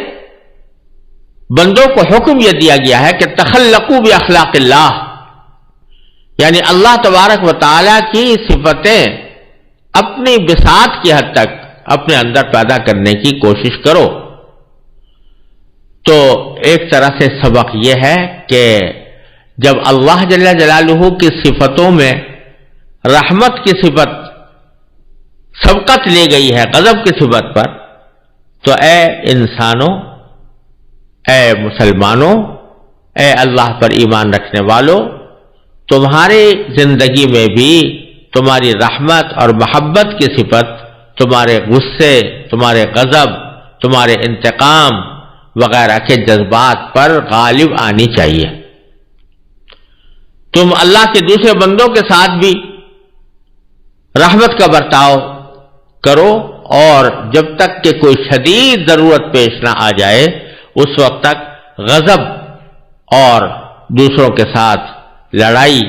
بندوں کو حکم یہ دیا گیا ہے کہ تخلقوا باخلاق اللہ، یعنی اللہ تبارک و تعالی کی صفتیں اپنی بساط کی حد تک اپنے اندر پیدا کرنے کی کوشش کرو، تو ایک طرح سے سبق یہ ہے کہ جب اللہ جل جلالہ کی صفتوں میں رحمت کی صفت سبقت لی گئی ہے غضب کی صفت پر، تو اے انسانوں، اے مسلمانوں، اے اللہ پر ایمان رکھنے والوں، تمہاری زندگی میں بھی تمہاری رحمت اور محبت کی صفت تمہارے غصے، تمہارے غضب، تمہارے انتقام وغیرہ کے جذبات پر غالب آنی چاہیے۔ تم اللہ کے دوسرے بندوں کے ساتھ بھی رحمت کا برتاؤ کرو، اور جب تک کہ کوئی شدید ضرورت پیش نہ آ جائے اس وقت تک غضب اور دوسروں کے ساتھ لڑائی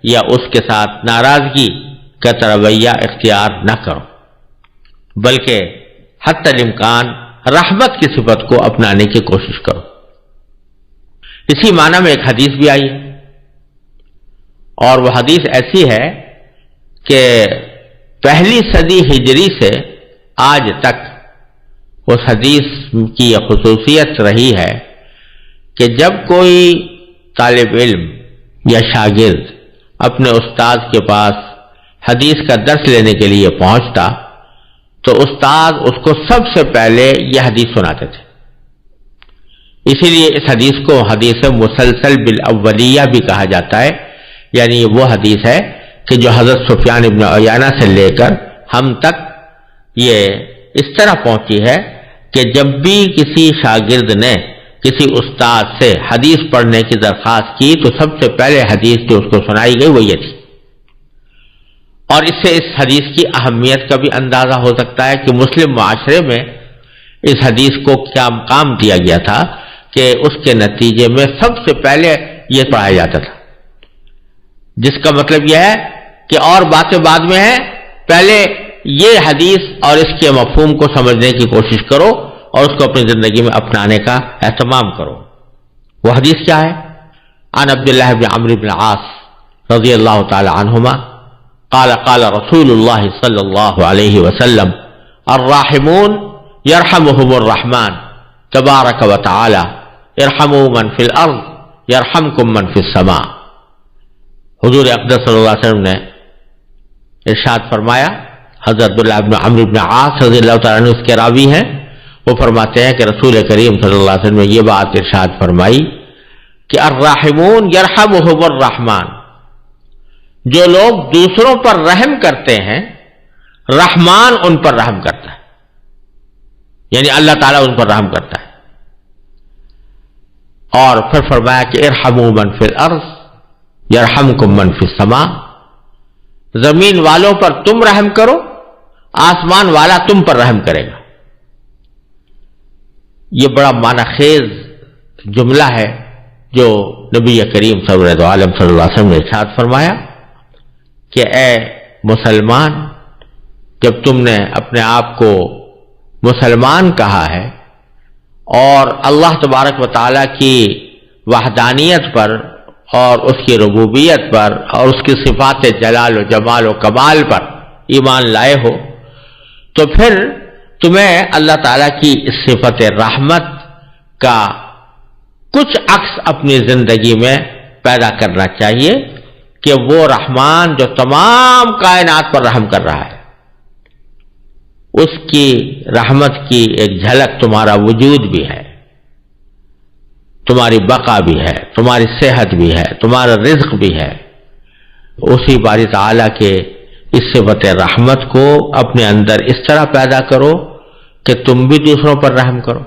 یا اس کے ساتھ ناراضگی کا رویہ اختیار نہ کرو، بلکہ حتی الامکان رحمت کی صفت کو اپنانے کی کوشش کرو۔ اسی معنی میں ایک حدیث بھی آئی ہے، اور وہ حدیث ایسی ہے کہ پہلی صدی ہجری سے آج تک اس حدیث کی یہ خصوصیت رہی ہے کہ جب کوئی طالب علم یا شاگرد اپنے استاد کے پاس حدیث کا درس لینے کے لیے پہنچتا تو استاد اس کو سب سے پہلے یہ حدیث سناتے تھے۔ اسی لیے اس حدیث کو حدیث مسلسل بالاولیہ بھی کہا جاتا ہے، یعنی وہ حدیث ہے کہ جو حضرت سفیان ابن عیینہ سے لے کر ہم تک یہ اس طرح پہنچی ہے کہ جب بھی کسی شاگرد نے کسی استاد سے حدیث پڑھنے کی درخواست کی تو سب سے پہلے حدیث جو اس کو سنائی گئی وہ یہ تھی۔ اور اس سے اس حدیث کی اہمیت کا بھی اندازہ ہو سکتا ہے کہ مسلم معاشرے میں اس حدیث کو کیا مقام دیا گیا تھا کہ اس کے نتیجے میں سب سے پہلے یہ پڑھایا جاتا تھا، جس کا مطلب یہ ہے کہ اور باتیں بعد میں ہیں، پہلے یہ حدیث اور اس کے مفہوم کو سمجھنے کی کوشش کرو اور اس کو اپنی زندگی میں اپنانے کا اہتمام کرو۔ وہ حدیث کیا ہے؟ عن عبداللہ بن عمرو بن العاص رضی اللہ تعالی عنہما قال قال رسول اللہ صلی اللہ علیہ وسلم الراحمون یرحمهم الرحمن تبارک و تعالی ارحموا من فی الارض یرحمکم من فی السماء۔ حضور اقدس صلی اللہ علیہ وسلم نے ارشاد فرمایا، حضرت عبداللہ بن عمرو بن العاص رضی اللہ تعالیٰ عنہ اس کے راوی ہیں، وہ فرماتے ہیں کہ رسول کریم صلی اللہ علیہ وسلم نے یہ بات ارشاد فرمائی کہ الراحمون یرحمهم الرحمن، جو لوگ دوسروں پر رحم کرتے ہیں رحمان ان پر رحم کرتا ہے، یعنی اللہ تعالیٰ ان پر رحم کرتا ہے۔ اور پھر فرمایا کہ ارحموا من فی الارض یرحمکم من فی السماء، زمین والوں پر تم رحم کرو، آسمان والا تم پر رحم کرے گا۔ یہ بڑا معنی خیز جملہ ہے جو نبی کریم سرور عالم صلی اللہ علیہ وسلم نے ارشاد فرمایا کہ اے مسلمان، جب تم نے اپنے آپ کو مسلمان کہا ہے اور اللہ تبارک و تعالیٰ کی وحدانیت پر اور اس کی ربوبیت پر اور اس کی صفات جلال و جمال و کمال پر ایمان لائے ہو، تو پھر تمہیں اللہ تعالیٰ کی اس صفت رحمت کا کچھ عکس اپنی زندگی میں پیدا کرنا چاہیے کہ وہ رحمان جو تمام کائنات پر رحم کر رہا ہے، اس کی رحمت کی ایک جھلک تمہارا وجود بھی ہے۔ تمہاری بقا بھی ہے، تمہاری صحت بھی ہے، تمہارا رزق بھی ہے، اسی باری تعالیٰ کے اس صفت رحمت کو اپنے اندر اس طرح پیدا کرو کہ تم بھی دوسروں پر رحم کرو،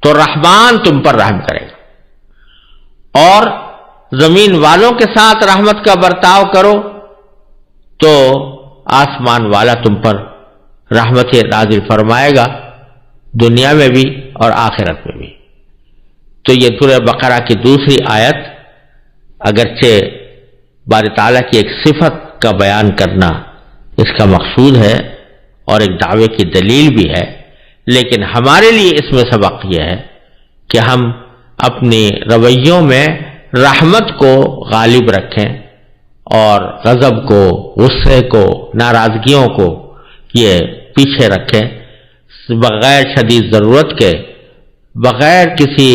تو رحمان تم پر رحم کرے گا، اور زمین والوں کے ساتھ رحمت کا برتاؤ کرو تو آسمان والا تم پر رحمت نازل فرمائے گا، دنیا میں بھی اور آخرت میں بھی۔ تو یہ سورہ بقرہ کی دوسری آیت اگرچہ باری تعالیٰ کی ایک صفت کا بیان کرنا اس کا مقصود ہے اور ایک دعوے کی دلیل بھی ہے، لیکن ہمارے لیے اس میں سبق یہ ہے کہ ہم اپنی رویوں میں رحمت کو غالب رکھیں اور غضب کو، غصے کو، ناراضگیوں کو یہ پیچھے رکھیں، بغیر شدید ضرورت کے، بغیر کسی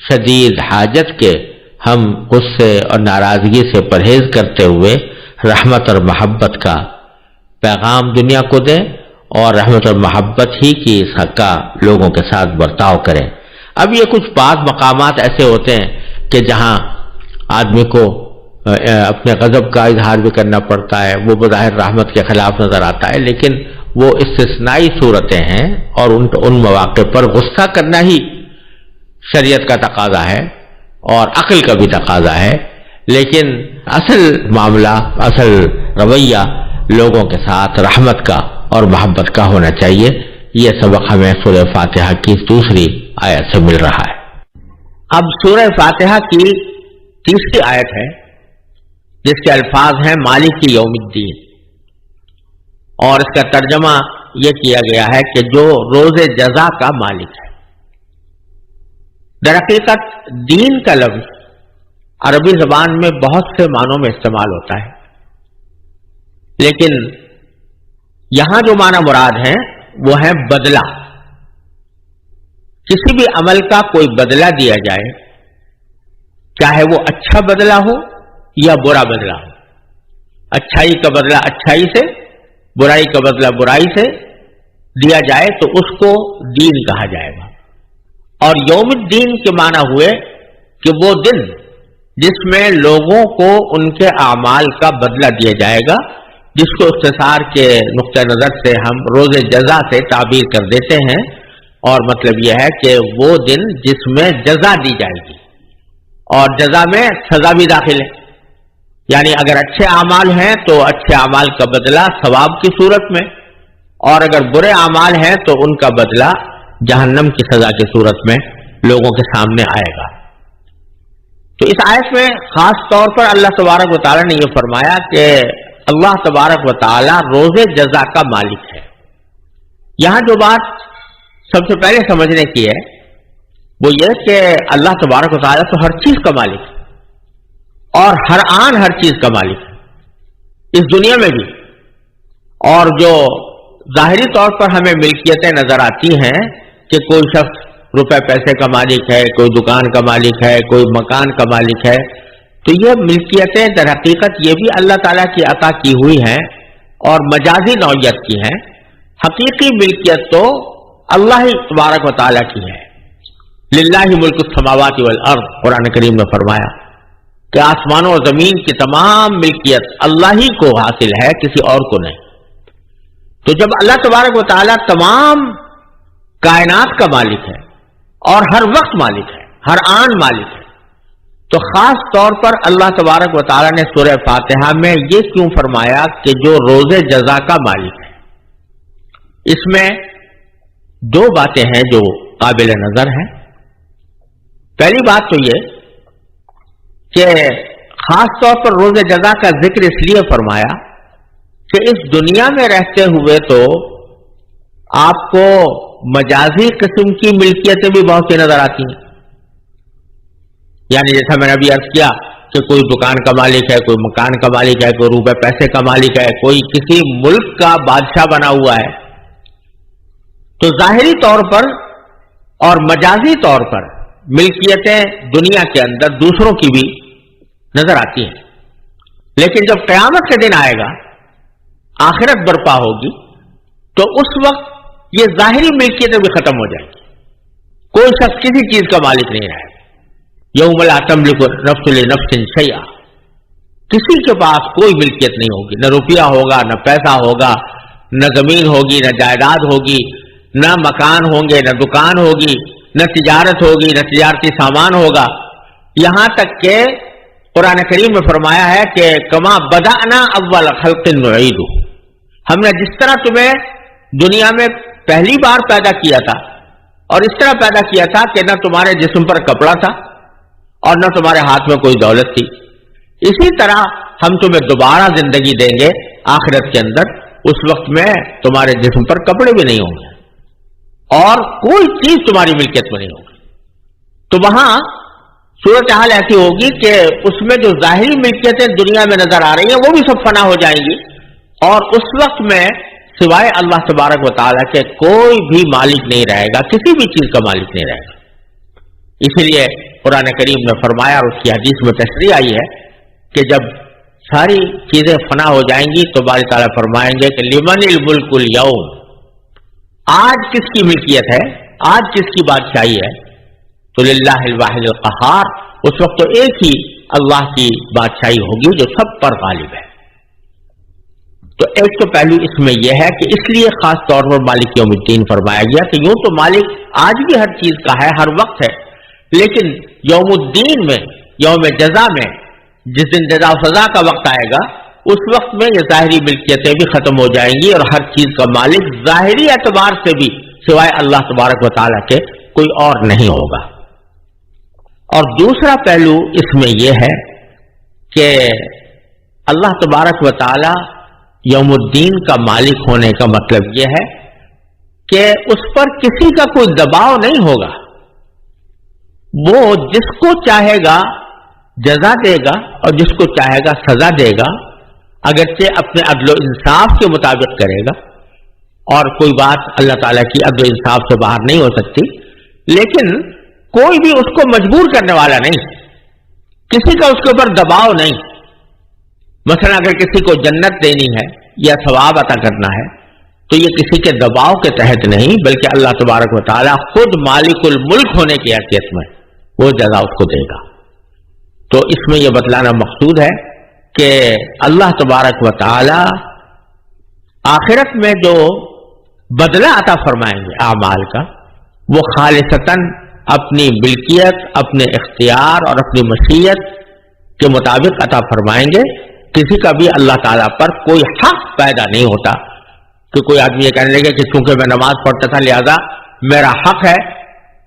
شدید حاجت کے ہم غصے اور ناراضگی سے پرہیز کرتے ہوئے رحمت اور محبت کا پیغام دنیا کو دیں اور رحمت اور محبت ہی کی کا لوگوں کے ساتھ برتاؤ کریں۔ اب یہ کچھ بعض مقامات ایسے ہوتے ہیں کہ جہاں آدمی کو اپنے غضب کا اظہار بھی کرنا پڑتا ہے، وہ بظاہر رحمت کے خلاف نظر آتا ہے، لیکن وہ استثنائی صورتیں ہیں اور ان مواقع پر غصہ کرنا ہی شریعت کا تقاضا ہے اور عقل کا بھی تقاضا ہے، لیکن اصل معاملہ، اصل رویہ لوگوں کے ساتھ رحمت کا اور محبت کا ہونا چاہیے۔ یہ سبق ہمیں سورہ فاتحہ کی دوسری آیت سے مل رہا ہے۔ اب سورہ فاتحہ کی تیسری آیت ہے جس کے الفاظ ہیں مالک یوم الدین، اور اس کا ترجمہ یہ کیا گیا ہے کہ جو روز جزا کا مالک ہے۔ در حقیقت دین کا لفظ عربی زبان میں بہت سے معنوں میں استعمال ہوتا ہے، لیکن یہاں جو معنی مراد ہیں وہ ہے بدلہ۔ کسی بھی عمل کا کوئی بدلہ دیا جائے، چاہے وہ اچھا بدلہ ہو یا برا بدلہ ہو، اچھائی کا بدلہ اچھائی سے، برائی کا بدلہ برائی سے دیا جائے تو اس کو دین کہا جائے گا۔ اور یوم الدین کے معنی ہوئے کہ وہ دن جس میں لوگوں کو ان کے اعمال کا بدلہ دیا جائے گا، جس کو اختصار کے نقطہ نظر سے ہم روز جزا سے تعبیر کر دیتے ہیں، اور مطلب یہ ہے کہ وہ دن جس میں جزا دی جائے گی، اور جزا میں سزا بھی داخل ہے، یعنی اگر اچھے اعمال ہیں تو اچھے اعمال کا بدلہ ثواب کی صورت میں، اور اگر برے اعمال ہیں تو ان کا بدلہ جہنم کی سزا کی صورت میں لوگوں کے سامنے آئے گا۔ تو اس آیت میں خاص طور پر اللہ تبارک و تعالیٰ نے یہ فرمایا کہ اللہ تبارک و تعالیٰ روز جزا کا مالک ہے۔ یہاں جو بات سب سے پہلے سمجھنے کی ہے وہ یہ کہ اللہ تبارک و تعالیٰ تو ہر چیز کا مالک ہے اور ہر آن ہر چیز کا مالک ہے، اس دنیا میں بھی۔ اور جو ظاہری طور پر ہمیں ملکیتیں نظر آتی ہیں کہ کوئی شخص روپے پیسے کا مالک ہے، کوئی دکان کا مالک ہے، کوئی مکان کا مالک ہے، تو یہ ملکیتیں در حقیقت یہ بھی اللہ تعالیٰ کی عطا کی ہوئی ہیں اور مجازی نوعیت کی ہیں۔ حقیقی ملکیت تو اللہ ہی تبارک و تعالیٰ کی ہے۔ للہ ملک السماوات والارض، قرآن کریم میں فرمایا کہ آسمانوں اور زمین کی تمام ملکیت اللہ ہی کو حاصل ہے، کسی اور کو نہیں۔ تو جب اللہ تبارک و تعالیٰ تمام کائنات کا مالک ہے اور ہر وقت مالک ہے، ہر آن مالک ہے، تو خاص طور پر اللہ تبارک و تعالیٰ نے سورہ فاتحہ میں یہ کیوں فرمایا کہ جو روز جزا کا مالک ہے؟ اس میں دو باتیں ہیں جو قابل نظر ہیں۔ پہلی بات تو یہ کہ خاص طور پر روز جزا کا ذکر اس لیے فرمایا کہ اس دنیا میں رہتے ہوئے تو آپ کو مجازی قسم کی ملکیتیں بھی بہت سی نظر آتی ہیں، یعنی جیسا میں نے ابھی عرض کیا کہ کوئی دکان کا مالک ہے، کوئی مکان کا مالک ہے، کوئی روپے پیسے کا مالک ہے، کوئی کسی ملک کا بادشاہ بنا ہوا ہے، تو ظاہری طور پر اور مجازی طور پر ملکیتیں دنیا کے اندر دوسروں کی بھی نظر آتی ہیں، لیکن جب قیامت کا دن آئے گا، آخرت برپا ہوگی، تو اس وقت یہ ظاہری ملکیتیں بھی ختم ہو جائیں گی، کوئی شخص کسی چیز کا مالک نہیں رہے گا، یوم لا تملک نفس لنفس شیئا، کسی کے پاس کوئی ملکیت نہیں ہوگی، نہ روپیہ ہوگا، نہ پیسہ ہوگا، نہ زمین ہوگی، نہ جائیداد ہوگی، نہ مکان ہوں گے، نہ دکان ہوگی، نہ تجارت ہوگی، نہ تجارتی سامان ہوگا. یہاں تک کہ قرآن کریم میں فرمایا ہے کہ کما بدأنا اول خلق نعید، ہم نے جس طرح تمہیں دنیا میں پہلی بار پیدا کیا تھا اور اس طرح پیدا کیا تھا کہ نہ تمہارے جسم پر کپڑا تھا اور نہ تمہارے ہاتھ میں کوئی دولت تھی، اسی طرح ہم تمہیں دوبارہ زندگی دیں گے آخرت کے اندر. اس وقت میں تمہارے جسم پر کپڑے بھی نہیں ہوں گے اور کوئی چیز تمہاری ملکیت میں نہیں ہوگی. تو وہاں صورتحال ایسی ہوگی کہ اس میں جو ظاہری ملکیتیں دنیا میں نظر آ رہی ہیں وہ بھی سب فنا ہو جائیں گی، اور اس وقت میں سوائے اللہ تبارک و تعالیٰ کے کوئی بھی مالک نہیں رہے گا، کسی بھی چیز کا مالک نہیں رہے گا. اسی لیے قرآن کریم نے فرمایا اور اس کی حدیث میں تشریح آئی ہے کہ جب ساری چیزیں فنا ہو جائیں گی تو باری تعالیٰ فرمائیں گے کہ لمن الملک اليوم، آج کس کی ملکیت ہے، آج کس کی بادشاہی ہے؟ تو للہ الواحد القہار، اس وقت تو ایک ہی اللہ کی بادشاہی ہوگی جو سب پر غالب ہے. تو ایک تو پہلو اس میں یہ ہے کہ اس لیے خاص طور پر مالک یوم الدین فرمایا گیا کہ یوں تو مالک آج بھی ہر چیز کا ہے، ہر وقت ہے، لیکن یوم الدین میں، یوم جزا میں، جس دن جزا و سزا کا وقت آئے گا، اس وقت میں یہ ظاہری ملکیتیں بھی ختم ہو جائیں گی اور ہر چیز کا مالک ظاہری اعتبار سے بھی سوائے اللہ تبارک و تعالیٰ کے کوئی اور نہیں ہوگا. اور دوسرا پہلو اس میں یہ ہے کہ اللہ تبارک و تعالیٰ یوم الدین کا مالک ہونے کا مطلب یہ ہے کہ اس پر کسی کا کوئی دباؤ نہیں ہوگا، وہ جس کو چاہے گا جزا دے گا اور جس کو چاہے گا سزا دے گا، اگرچہ اپنے عدل و انصاف کے مطابق کرے گا، اور کوئی بات اللہ تعالیٰ کی عدل و انصاف سے باہر نہیں ہو سکتی، لیکن کوئی بھی اس کو مجبور کرنے والا نہیں، کسی کا اس کے اوپر دباؤ نہیں. مثلا اگر کسی کو جنت دینی ہے یا ثواب عطا کرنا ہے تو یہ کسی کے دباؤ کے تحت نہیں، بلکہ اللہ تبارک و تعالیٰ خود مالک الملک ہونے کی حیثیت میں وہ جزا اس کو دے گا. تو اس میں یہ بتلانا مقصود ہے کہ اللہ تبارک و تعالی آخرت میں جو بدلہ عطا فرمائیں گے اعمال کا، وہ خالصتاً اپنی ملکیت، اپنے اختیار اور اپنی مشیت کے مطابق عطا فرمائیں گے. کسی کا بھی اللہ تعالیٰ پر کوئی حق پیدا نہیں ہوتا کہ کوئی آدمی یہ کہنے لگے کہ چونکہ میں نماز پڑھتا تھا لہذا میرا حق ہے،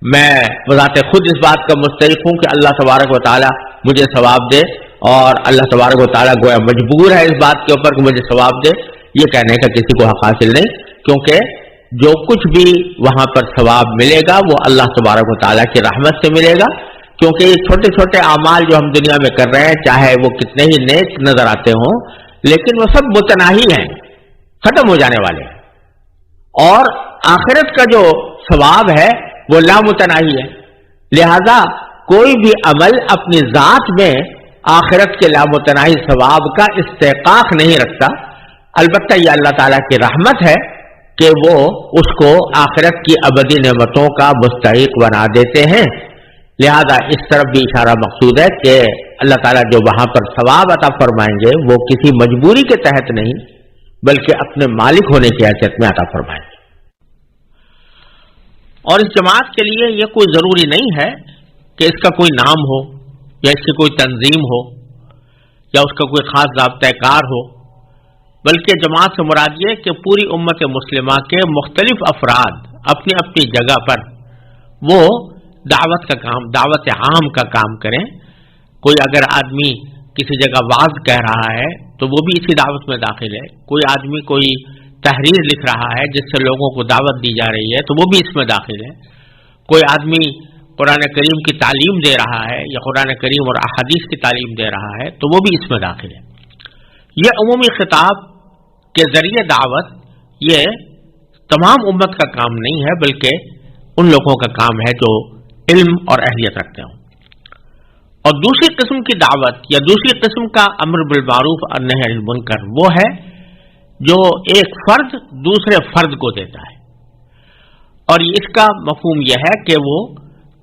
میں بذات خود اس بات کا مستحق ہوں کہ اللہ تبارک و تعالیٰ مجھے ثواب دے، اور اللہ تبارک و تعالیٰ گویا مجبور ہے اس بات کے اوپر کہ مجھے ثواب دے. یہ کہنے کا کسی کو حق حاصل نہیں، کیونکہ جو کچھ بھی وہاں پر ثواب ملے گا وہ اللہ تبارک و تعالیٰ کی رحمت سے ملے گا. کیونکہ یہ چھوٹے چھوٹے اعمال جو ہم دنیا میں کر رہے ہیں، چاہے وہ کتنے ہی نیک نظر آتے ہوں، لیکن وہ سب متناہی ہیں، ختم ہو جانے والے ہیں، اور آخرت کا جو ثواب ہے وہ لامتناہی ہے. لہذا کوئی بھی عمل اپنی ذات میں آخرت کے لامتناہی ثواب کا استحقاق نہیں رکھتا. البتہ یہ اللہ تعالیٰ کی رحمت ہے کہ وہ اس کو آخرت کی ابدی نعمتوں کا مستحق بنا دیتے ہیں. لہذا اس طرف بھی اشارہ مقصود ہے کہ اللہ تعالیٰ جو وہاں پر ثواب عطا فرمائیں گے وہ کسی مجبوری کے تحت نہیں بلکہ اپنے مالک ہونے کی حیثیت میں عطا فرمائیں گے. اور اس جماعت کے لیے یہ کوئی ضروری نہیں ہے کہ اس کا کوئی نام ہو یا اس کی کوئی تنظیم ہو یا اس کا کوئی خاص ضابطۂ کار ہو، بلکہ جماعت سے مراد یہ کہ پوری امت مسلمہ کے مختلف افراد اپنی اپنی جگہ پر وہ دعوت کا کام، دعوت عام کا کام کریں. کوئی اگر آدمی کسی جگہ وعظ کہہ رہا ہے تو وہ بھی اسی دعوت میں داخل ہے. کوئی آدمی کوئی تحریر لکھ رہا ہے جس سے لوگوں کو دعوت دی جا رہی ہے تو وہ بھی اس میں داخل ہے. کوئی آدمی قرآن کریم کی تعلیم دے رہا ہے یا قرآن کریم اور احادیث کی تعلیم دے رہا ہے تو وہ بھی اس میں داخل ہے. یہ عمومی خطاب کے ذریعے دعوت یہ تمام امت کا کام نہیں ہے بلکہ ان لوگوں کا کام ہے جو علم اور اہلیت رکھتے ہوں. اور دوسری قسم کی دعوت یا دوسری قسم کا امر بالمعروف اور نہی عن المنکر وہ ہے جو ایک فرد دوسرے فرد کو دیتا ہے. اور اس کا مفہوم یہ ہے کہ وہ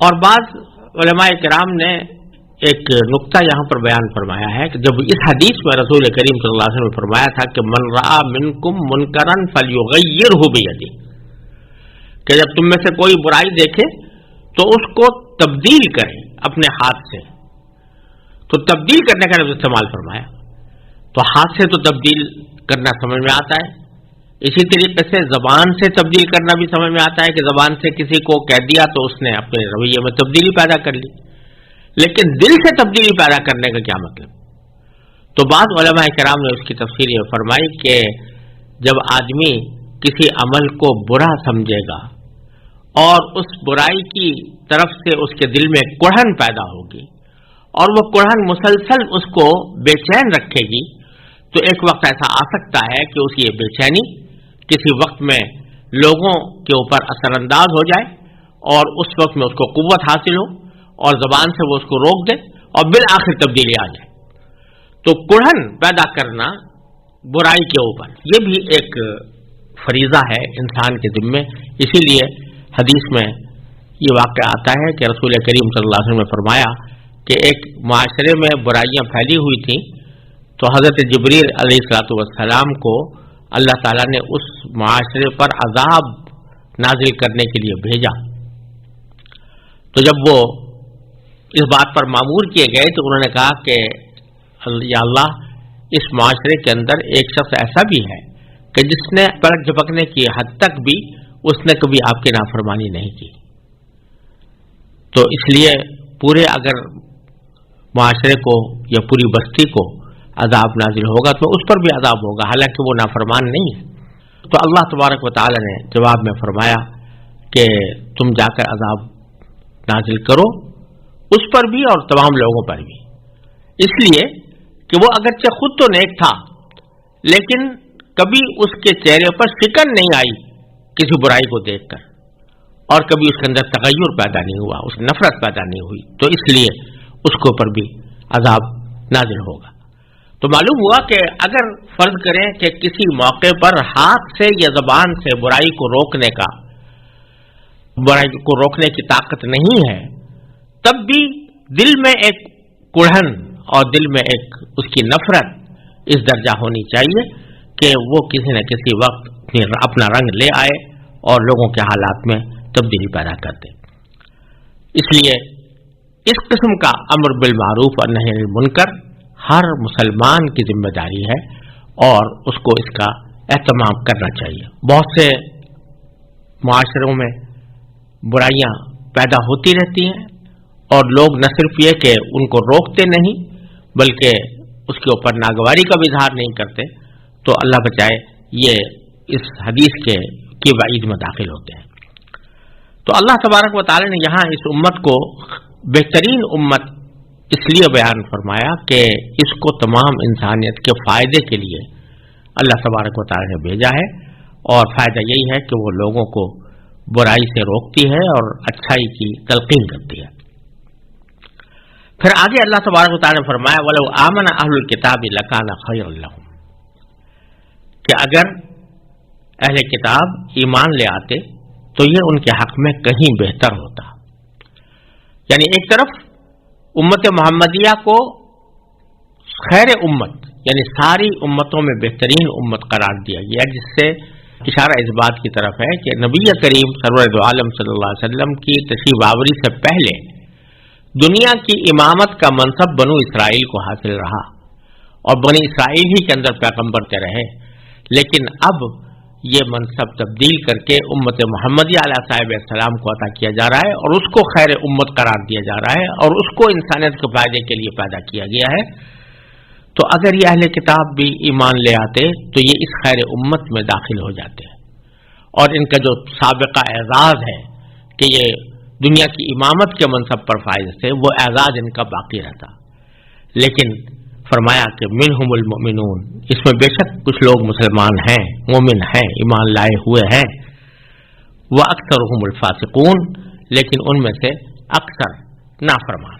اور بعض علماء کرام نے ایک نقطہ یہاں پر بیان فرمایا ہے کہ جب اس حدیث میں رسول کریم صلی اللہ علیہ وسلم نے فرمایا تھا کہ من رأى منکم منکرا فلیغیرہ بیدہ، کہ جب تم میں سے کوئی برائی دیکھے تو اس کو تبدیل کرے اپنے ہاتھ سے، تو تبدیل کرنے کا لفظ استعمال فرمایا، تو ہاتھ سے تو تبدیل کرنا سمجھ میں آتا ہے، اسی طریقے سے زبان سے تبدیل کرنا بھی سمجھ میں آتا ہے کہ زبان سے کسی کو کہہ دیا تو اس نے اپنے رویے میں تبدیلی پیدا کر لی، لیکن دل سے تبدیلی پیدا کرنے کا کیا مطلب؟ تو بعض علماء کرام نے اس کی تفسیر یہ فرمائی کہ جب آدمی کسی عمل کو برا سمجھے گا اور اس برائی کی طرف سے اس کے دل میں کڑھن پیدا ہوگی اور وہ کڑھن مسلسل اس کو بے چین رکھے گی، تو ایک وقت ایسا آ سکتا ہے کہ اس کی یہ بے چینی کسی وقت میں لوگوں کے اوپر اثر انداز ہو جائے اور اس وقت میں اس کو قوت حاصل ہو اور زبان سے وہ اس کو روک دے اور بالآخر تبدیلی آ جائے۔ تو کڑھن پیدا کرنا برائی کے اوپر یہ بھی ایک فریضہ ہے انسان کے ذمے، اسی لیے حدیث میں یہ واقعہ آتا ہے کہ رسول کریم صلی اللہ علیہ وسلم نے فرمایا کہ ایک معاشرے میں برائیاں پھیلی ہوئی تھیں، تو حضرت جبریل علیہ السلام کو اللہ تعالیٰ نے اس معاشرے پر عذاب نازل کرنے کے لیے بھیجا۔ تو جب وہ اس بات پر مامور کیے گئے تو انہوں نے کہا کہ یا اللہ، اس معاشرے کے اندر ایک شخص ایسا بھی ہے کہ جس نے پلک جھپکنے کی حد تک بھی اس نے کبھی آپ کی نافرمانی نہیں کی، تو اس لیے پورے اگر معاشرے کو یا پوری بستی کو عذاب نازل ہوگا تو اس پر بھی عذاب ہوگا، حالانکہ وہ نافرمان نہیں ہے۔ تو اللہ تبارک و تعالی نے جواب میں فرمایا کہ تم جا کر عذاب نازل کرو اس پر بھی اور تمام لوگوں پر بھی، اس لیے کہ وہ اگرچہ خود تو نیک تھا لیکن کبھی اس کے چہرے پر شکن نہیں آئی کسی برائی کو دیکھ کر، اور کبھی اس کے اندر تغیر پیدا نہیں ہوا، اس نفرت پیدا نہیں ہوئی، تو اس لیے اس کے اوپر بھی عذاب نازل ہوگا۔ تو معلوم ہوا کہ اگر فرض کریں کہ کسی موقع پر ہاتھ سے یا زبان سے برائی کو روکنے کی طاقت نہیں ہے، تب بھی دل میں ایک کڑھن اور دل میں ایک اس کی نفرت اس درجہ ہونی چاہیے کہ وہ کسی نہ کسی وقت اپنا رنگ لے آئے اور لوگوں کے حالات میں تبدیلی پیدا کر دے۔ اس لیے اس قسم کا امر بالمعروف اور نہی عن المنکر ہر مسلمان کی ذمہ داری ہے اور اس کو اس کا اہتمام کرنا چاہیے۔ بہت سے معاشروں میں برائیاں پیدا ہوتی رہتی ہیں اور لوگ نہ صرف یہ کہ ان کو روکتے نہیں بلکہ اس کے اوپر ناگواری کا بھی اظہار نہیں کرتے، تو اللہ بچائے یہ اس حدیث کی وعید میں داخل ہوتے ہیں۔ تو اللہ تبارک و تعالی نے یہاں اس امت کو بہترین امت اس لیے بیان فرمایا کہ اس کو تمام انسانیت کے فائدے کے لیے اللہ تبارک و تعالی نے بھیجا ہے، اور فائدہ یہی ہے کہ وہ لوگوں کو برائی سے روکتی ہے اور اچھائی کی تلقین کرتی ہے۔ پھر آگے اللہ تبارک و تعالی نے فرمایا وَلَوْ آمَنَ أَهْلُ الْكِتَابِ لَكَانَ خَيْرًا لَهُمْ، کہ اگر اہل کتاب ایمان لے آتے تو یہ ان کے حق میں کہیں بہتر ہوتا۔ یعنی ایک طرف امت محمدیہ کو خیر امت یعنی ساری امتوں میں بہترین امت قرار دیا گیا، جس سے اشارہ اس بات کی طرف ہے کہ نبی کریم سرور دو عالم صلی اللہ علیہ وسلم کی تشریف آوری سے پہلے دنیا کی امامت کا منصب بنو اسرائیل کو حاصل رہا اور بنی اسرائیل ہی کے اندر پیغمبر رہے، لیکن اب یہ منصب تبدیل کر کے امت محمدیہ علیہ صاحب السلام کو عطا کیا جا رہا ہے اور اس کو خیر امت قرار دیا جا رہا ہے اور اس کو انسانیت کے فائدے کے لیے پیدا کیا گیا ہے۔ تو اگر یہ اہل کتاب بھی ایمان لے آتے تو یہ اس خیر امت میں داخل ہو جاتے اور ان کا جو سابقہ اعزاز ہے کہ یہ دنیا کی امامت کے منصب پر فائز تھے وہ اعزاز ان کا باقی رہتا۔ لیکن فرمایا کہ منہم المؤمنون، اس میں بے شک کچھ لوگ مسلمان ہیں، مومن ہیں، ایمان لائے ہوئے ہیں، وَأَكْثَرُهُمُ الْفَاسِقُونَ، لیکن ان میں سے اکثر نافرمان۔